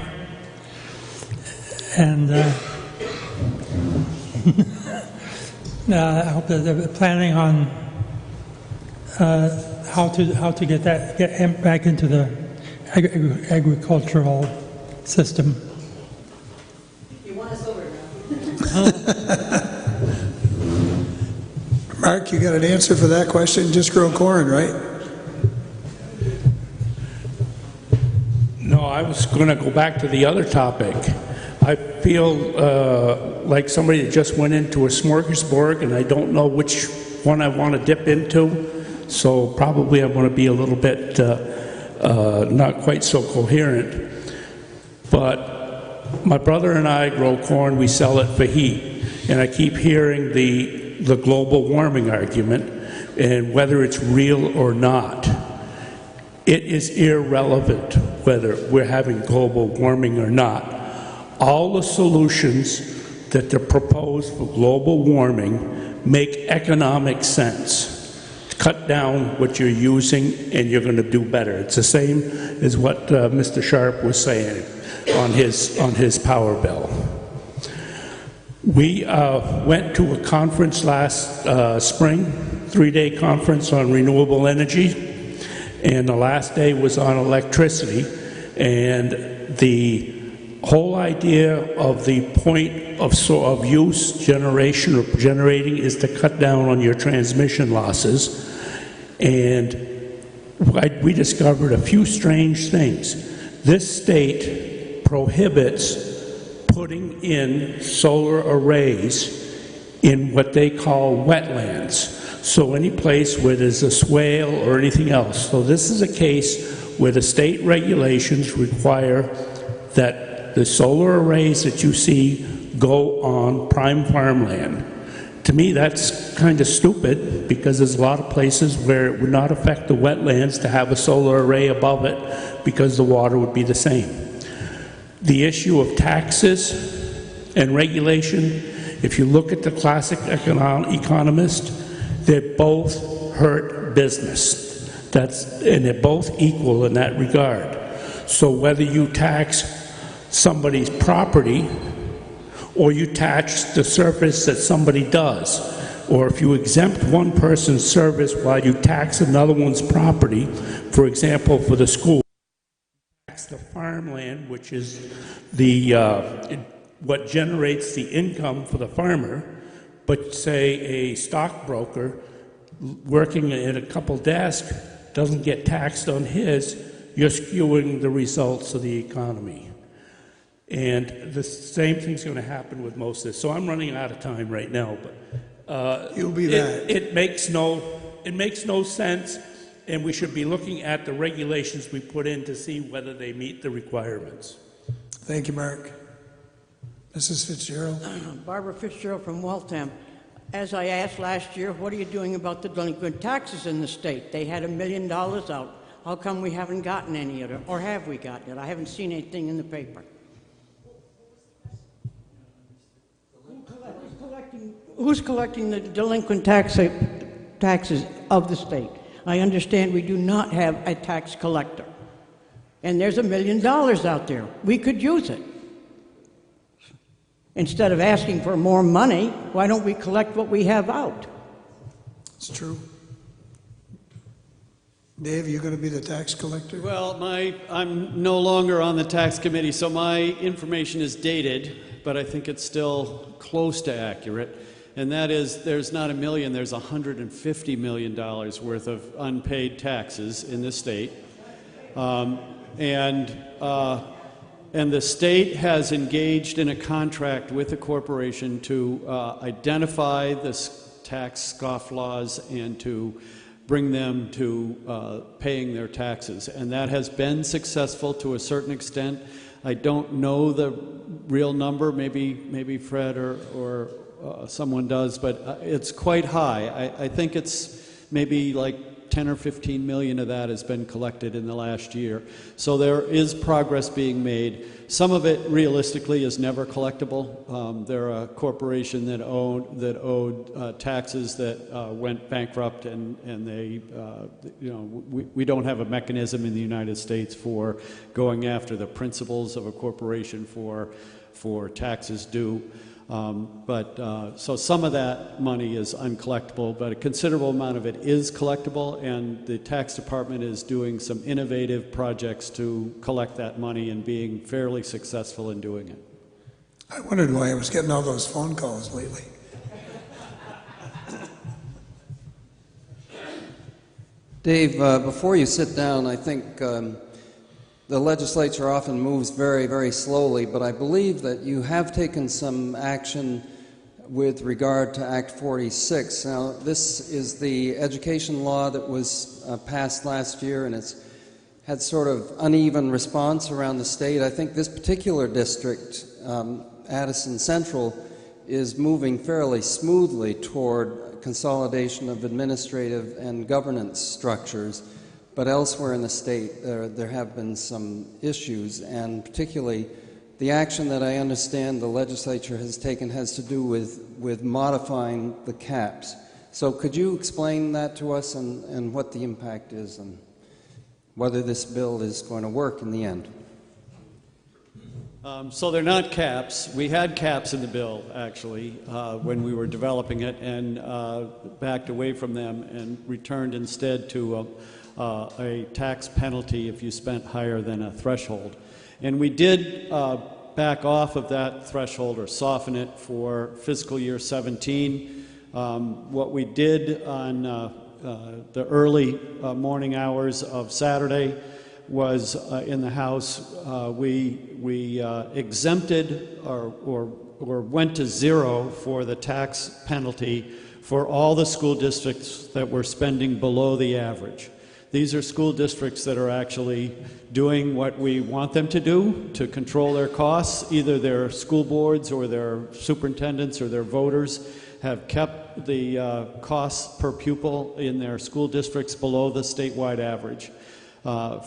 And I hope that they're planning on how to get hemp back into the agricultural system. You want us over now? Mark, you got an answer for that question? Just grow corn, right? No, I was going to go back to the other topic. I feel like somebody that just went into a smorgasbord, and I don't know which one I want to dip into, so probably I'm going to be a little bit not quite so coherent. But my brother and I grow corn, we sell it for heat, and I keep hearing the global warming argument, and whether it's real or not. It is irrelevant whether we're having global warming or not. All the solutions that are proposed for global warming make economic sense. Cut down what you're using and you're going to do better. It's the same as what Mr. Sharp was saying on his power bill. We went to a conference last spring, 3-day conference on renewable energy. And the last day was on electricity, and the whole idea of the point of use, generation, or generating is to cut down on your transmission losses. And we discovered a few strange things. This state prohibits putting in solar arrays in what they call wetlands. So any place where there's a swale or anything else. So this is a case where the state regulations require that the solar arrays that you see go on prime farmland. To me, that's kind of stupid, because there's a lot of places where it would not affect the wetlands to have a solar array above it, because the water would be the same. The issue of taxes and regulation, if you look at the classic economist, they both hurt business. And they're both equal in that regard. So whether you tax somebody's property or you tax the service that somebody does, or if you exempt one person's service while you tax another one's property, for example, for the school, tax the farmland, which is the what generates the income for the farmer, but say a stockbroker working at a couple desks doesn't get taxed on his, you're skewing the results of the economy. And the same thing's going to happen with most of this. So I'm running out of time right now, but you'll be that. It makes no sense, and we should be looking at the regulations we put in to see whether they meet the requirements. Thank you, Mark. Mrs. Fitzgerald. Barbara Fitzgerald from Waltham. As I asked last year, what are you doing about the delinquent taxes in the state? They had $1 million out. How come we haven't gotten any of it? Or have we gotten it? I haven't seen anything in the paper. Who's collecting the delinquent taxes of the state? I understand we do not have a tax collector. And there's $1 million out there. We could use it. Instead of asking for more money, why don't we collect what we have out? It's true. Dave, you going to be the tax collector? Well, I'm no longer on the tax committee, so my information is dated, but I think it's still close to accurate. And that is, there's not $1 million, there's $150 million worth of unpaid taxes in the state. And the state has engaged in a contract with the corporation to identify the tax scofflaws and to bring them to paying their taxes. And that has been successful to a certain extent. I don't know the real number, maybe Fred or someone does, but it's quite high. I think it's maybe like 10 or 15 million of that has been collected in the last year. So there is progress being made. Some of it realistically is never collectible. They're a corporation that owed taxes that went bankrupt, and they, we don't have a mechanism in the United States for going after the principals of a corporation for taxes due. So some of that money is uncollectible, but a considerable amount of it is collectible, and the tax department is doing some innovative projects to collect that money and being fairly successful in doing it. I wondered why I was getting all those phone calls lately. Dave, before you sit down, I think the legislature often moves very, very slowly, but I believe that you have taken some action with regard to Act 46. Now, this is the education law that was passed last year, and it's had sort of uneven response around the state. I think this particular district, Addison Central, is moving fairly smoothly toward consolidation of administrative and governance structures. But elsewhere in the state, there have been some issues, and particularly the action that I understand the legislature has taken has to do with modifying the caps. So could you explain that to us and what the impact is and whether this bill is going to work in the end? So they're not caps. We had caps in the bill, actually, when we were developing it, and backed away from them and returned instead to a tax penalty if you spent higher than a threshold. And we did back off of that threshold or soften it for fiscal year 17. What we did on the early morning hours of Saturday was in the House, we exempted or went to zero for the tax penalty for all the school districts that were spending below the average. These are school districts that are actually doing what we want them to do to control their costs. Either their school boards or their superintendents or their voters have kept the costs per pupil in their school districts below the statewide average.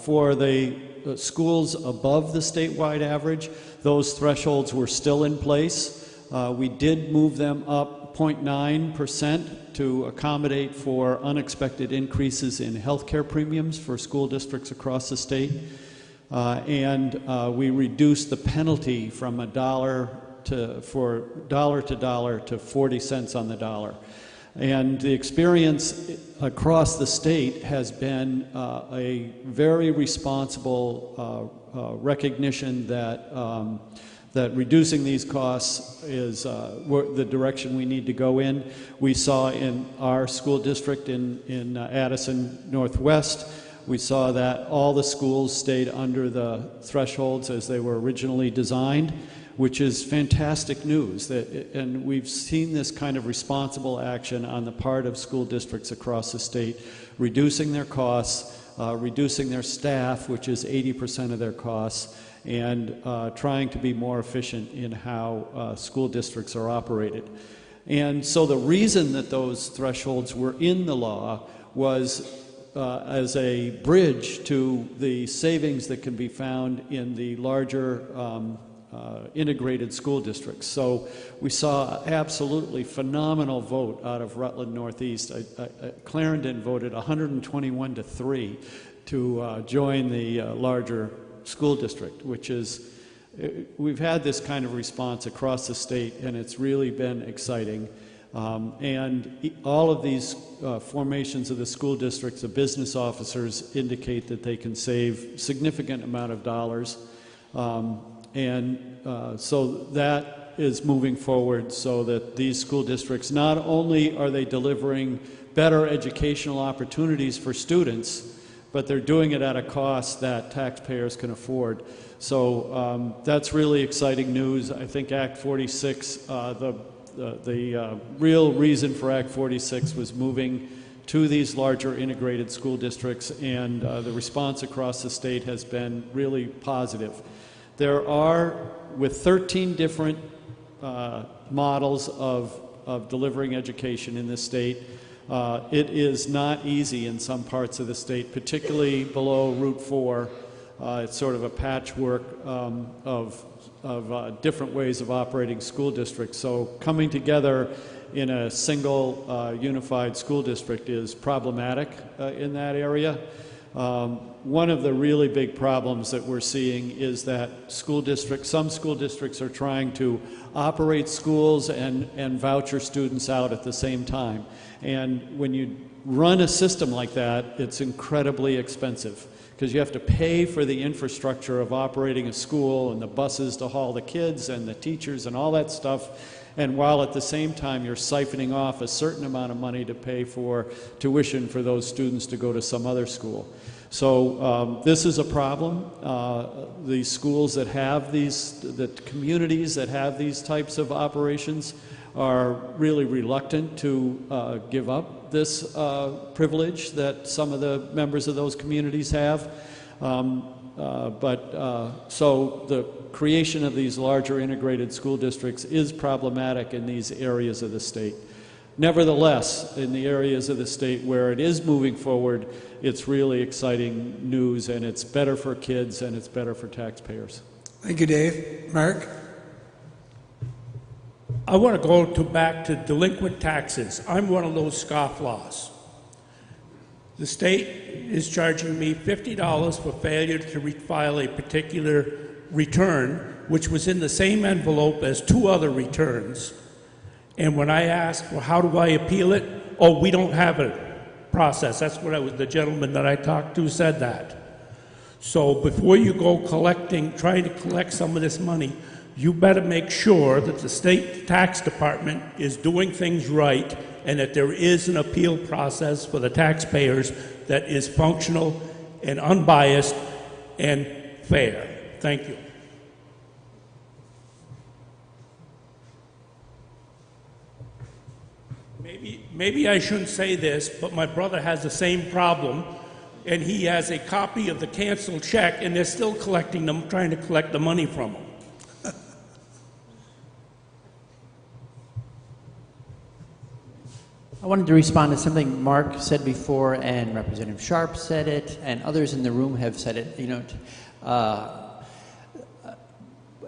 For the schools above the statewide average, those thresholds were still in place. We did move them up 0.9% to accommodate for unexpected increases in health care premiums for school districts across the state. And we reduced the penalty from $1 to dollar to 40 cents on the dollar. And the experience across the state has been a very responsible recognition that that reducing these costs is the direction we need to go in. We saw in our school district in Addison Northwest, we saw that all the schools stayed under the thresholds as they were originally designed, which is fantastic news. And we've seen this kind of responsible action on the part of school districts across the state, reducing their costs, reducing their staff, which is 80% of their costs, and trying to be more efficient in how school districts are operated. And so the reason that those thresholds were in the law was as a bridge to the savings that can be found in the larger integrated school districts. So we saw absolutely phenomenal vote out of Rutland Northeast. Clarendon voted 121-3 to join the larger school district, which is, we've had this kind of response across the state, and it's really been exciting. And all of these formations of the school districts, the business officers indicate that they can save significant amount of dollars. So that is moving forward so that these school districts, not only are they delivering better educational opportunities for students, but they're doing it at a cost that taxpayers can afford. So that's really exciting news. I think Act 46, the real reason for Act 46 was moving to these larger integrated school districts, and the response across the state has been really positive. There are, with 13 different models of delivering education in this state, it is not easy in some parts of the state, particularly below Route 4. It's sort of a patchwork of different ways of operating school districts. So coming together in a single unified school district is problematic in that area. One of the really big problems that we're seeing is that some school districts are trying to operate schools and voucher students out at the same time. And when you run a system like that, it's incredibly expensive, because you have to pay for the infrastructure of operating a school and the buses to haul the kids and the teachers and all that stuff. And while at the same time you're siphoning off a certain amount of money to pay for tuition for those students to go to some other school. So this is a problem. The schools that have the communities that have these types of operations are really reluctant to give up this privilege that some of the members of those communities have. So the creation of these larger integrated school districts is problematic in these areas of the state. Nevertheless, in the areas of the state where it is moving forward, it's really exciting news, and it's better for kids and it's better for taxpayers. Thank you, Dave. Mark? I want to go back to delinquent taxes. I'm one of those scofflaws. The state is charging me $50 for failure to file a particular return, which was in the same envelope as 2 other returns. And when I asked, well, how do I appeal it? Oh, we don't have a process. That's what the gentleman that I talked to said that. So before you go trying to collect some of this money, you better make sure that the state tax department is doing things right and that there is an appeal process for the taxpayers that is functional and unbiased and fair. Thank you. Maybe I shouldn't say this, but my brother has the same problem, and he has a copy of the canceled check, and they're still trying to collect the money from him. I wanted to respond to something Mark said before, and Representative Sharp said it, and others in the room have said it.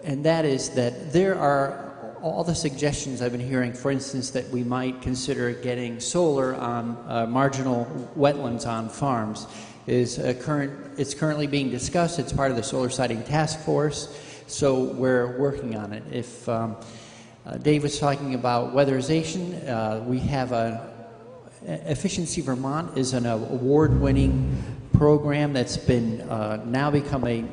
And that is that there are all the suggestions I've been hearing, for instance, that we might consider getting solar on marginal wetlands on farms. It's currently being discussed. It's part of the solar siting task force, so we're working on it. If Dave was talking about weatherization, we have Efficiency Vermont is an award-winning program that's been now become a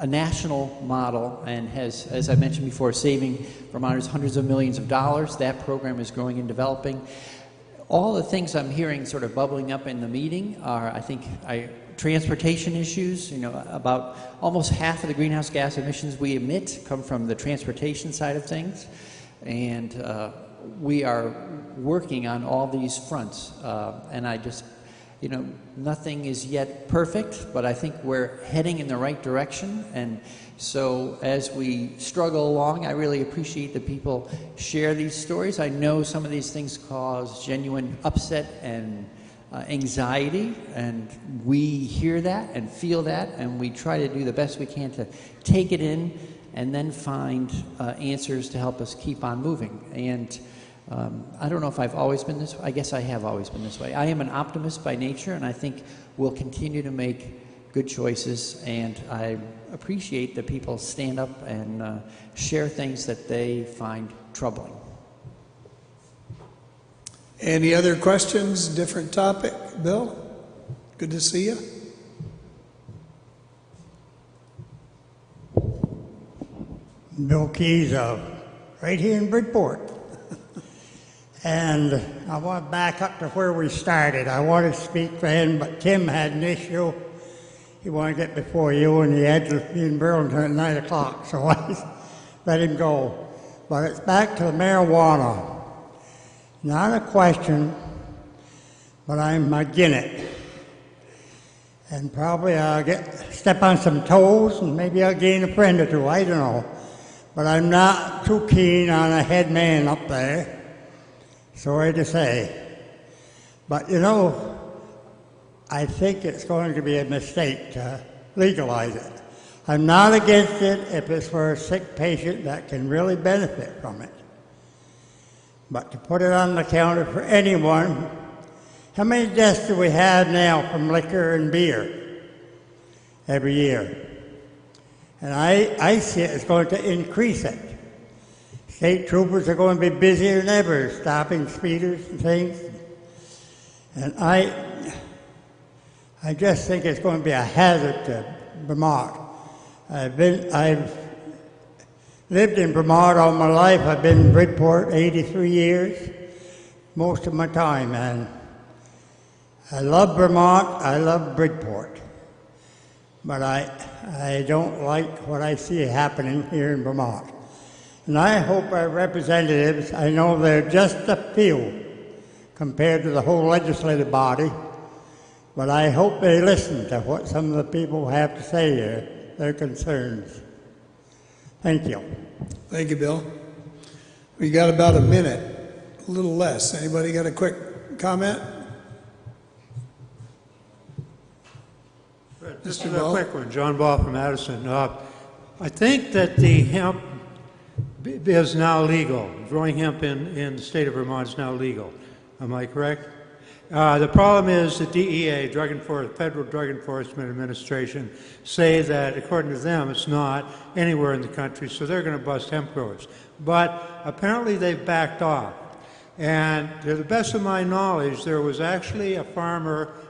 national model and has, as I mentioned before, saving Vermonters hundreds of millions of dollars. That program is growing and developing. All the things I'm hearing sort of bubbling up in the meeting are, I think, transportation issues. About almost half of the greenhouse gas emissions we emit come from the transportation side of things. And we are working on all these fronts. And I just, nothing is yet perfect, but I think we're heading in the right direction. And so as we struggle along, I really appreciate that people share these stories. I know some of these things cause genuine upset and anxiety, and we hear that and feel that, and we try to do the best we can to take it in and then find answers to help us keep on moving. And I don't know if I've always been this way. I guess I have always been this way. I am an optimist by nature, and I think we'll continue to make good choices, and I appreciate that people stand up and share things that they find troubling. Any other questions? Different topic? Bill? Good to see you. Bill Keys, right here in Bridport. And I want to back up to where we started. I wanted to speak for him, but Tim had an issue. He wanted to get before you, and he had to be in Burlington at 9 o'clock, so I let him go. But it's back to the marijuana. Not a question but I'm against it. And probably I'll step on some toes and maybe I'll gain a friend or two, I don't know. But I'm not too keen on a head man up there, sorry to say. But you know, I think it's going to be a mistake to legalize it. I'm not against it if it's for a sick patient that can really benefit from it. But to put it on the counter for anyone, how many deaths do we have now from liquor and beer every year? And I see it's going to increase it. State troopers are going to be busier than ever, stopping speeders and things. And I just think it's going to be a hazard to Vermont. I've lived in Vermont all my life. I've been in Bridport 83 years, most of my time, and I love Vermont, I love Bridport, but I don't like what I see happening here in Vermont. And I hope our representatives, I know they're just a few compared to the whole legislative body, but I hope they listen to what some of the people have to say here, their concerns. Thank you. Thank you, Bill. We got about a minute, a little less. Anybody got a quick comment? Just a quick one. John Ball from Addison. I think that the hemp is now legal. Growing hemp in the state of Vermont is now legal. Am I correct? The problem is the DEA, Federal Drug Enforcement Administration, say that according to them it's not anywhere in the country, so they're going to bust hemp growers. But apparently they've backed off. And to the best of my knowledge, there was actually a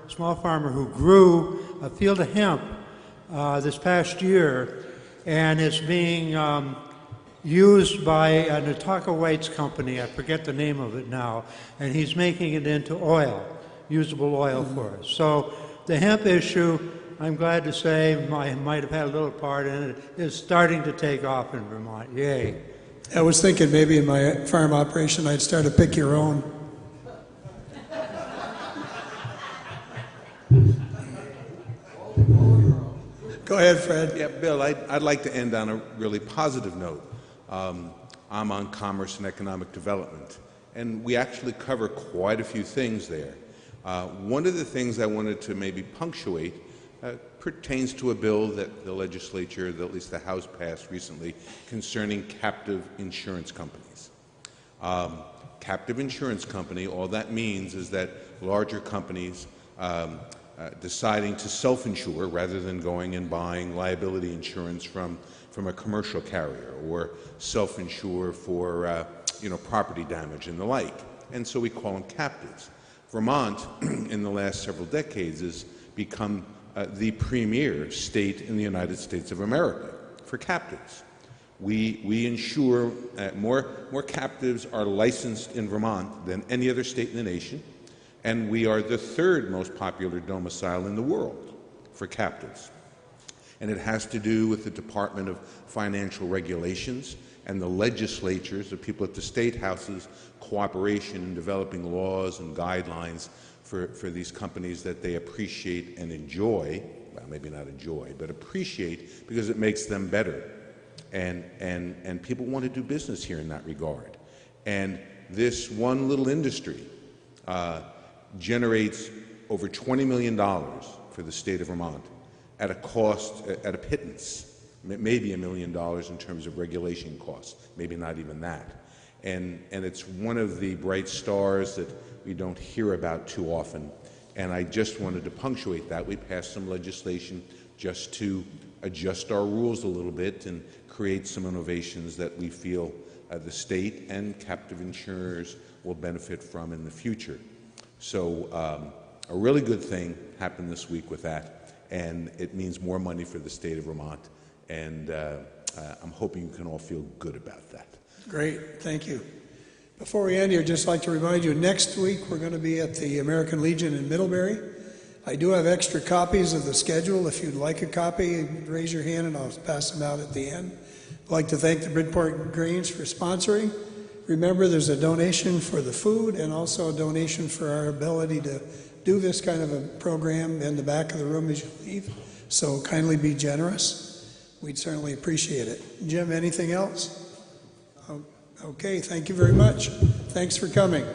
small farmer who grew a field of hemp this past year, and it's being used by a Nataka White's company, I forget the name of it now, and he's making it into oil, usable oil for us. So the hemp issue, I'm glad to say, might have had a little part in it, is starting to take off in Vermont. Yay. I was thinking maybe in my farm operation I'd start a pick your own. Go ahead, Fred. Yeah, Bill, I'd like to end on a really positive note. I'm on Commerce and Economic Development, and we actually cover quite a few things there. One of the things I wanted to maybe punctuate pertains to a bill that the legislature, at least the House, passed recently concerning captive insurance companies. Captive insurance company, all that means is that larger companies deciding to self-insure rather than going and buying liability insurance from a commercial carrier or self-insure for property damage and the like. And so we call them captives. Vermont, in the last several decades, has become the premier state in the United States of America for captives. We insure more captives are licensed in Vermont than any other state in the nation, and we are the third most popular domicile in the world for captives. And it has to do with the Department of Financial Regulations and the legislatures, the people at the state houses, cooperation in developing laws and guidelines for these companies that they appreciate and enjoy, well, maybe not enjoy, but appreciate because it makes them better. And people want to do business here in that regard. And this one little industry generates over $20 million for the state of Vermont at a cost, at a pittance, maybe $1 million in terms of regulation costs, maybe not even that. And it's one of the bright stars that we don't hear about too often. And I just wanted to punctuate that. We passed some legislation just to adjust our rules a little bit and create some innovations that we feel the state and captive insurers will benefit from in the future. So a really good thing happened this week with that, and it means more money for the state of Vermont, and I'm hoping you can all feel good about that. Great, thank you. Before we end here, I'd just like to remind you, next week we're going to be at the American Legion in Middlebury. I do have extra copies of the schedule. If you'd like a copy, raise your hand and I'll pass them out at the end. I'd like to thank the Bridport Greens for sponsoring, Remember, there's a donation for the food and also a donation for our ability to do this kind of a program in the back of the room as you leave. So kindly be generous. We'd certainly appreciate it. Jim, anything else? Okay, thank you very much. Thanks for coming.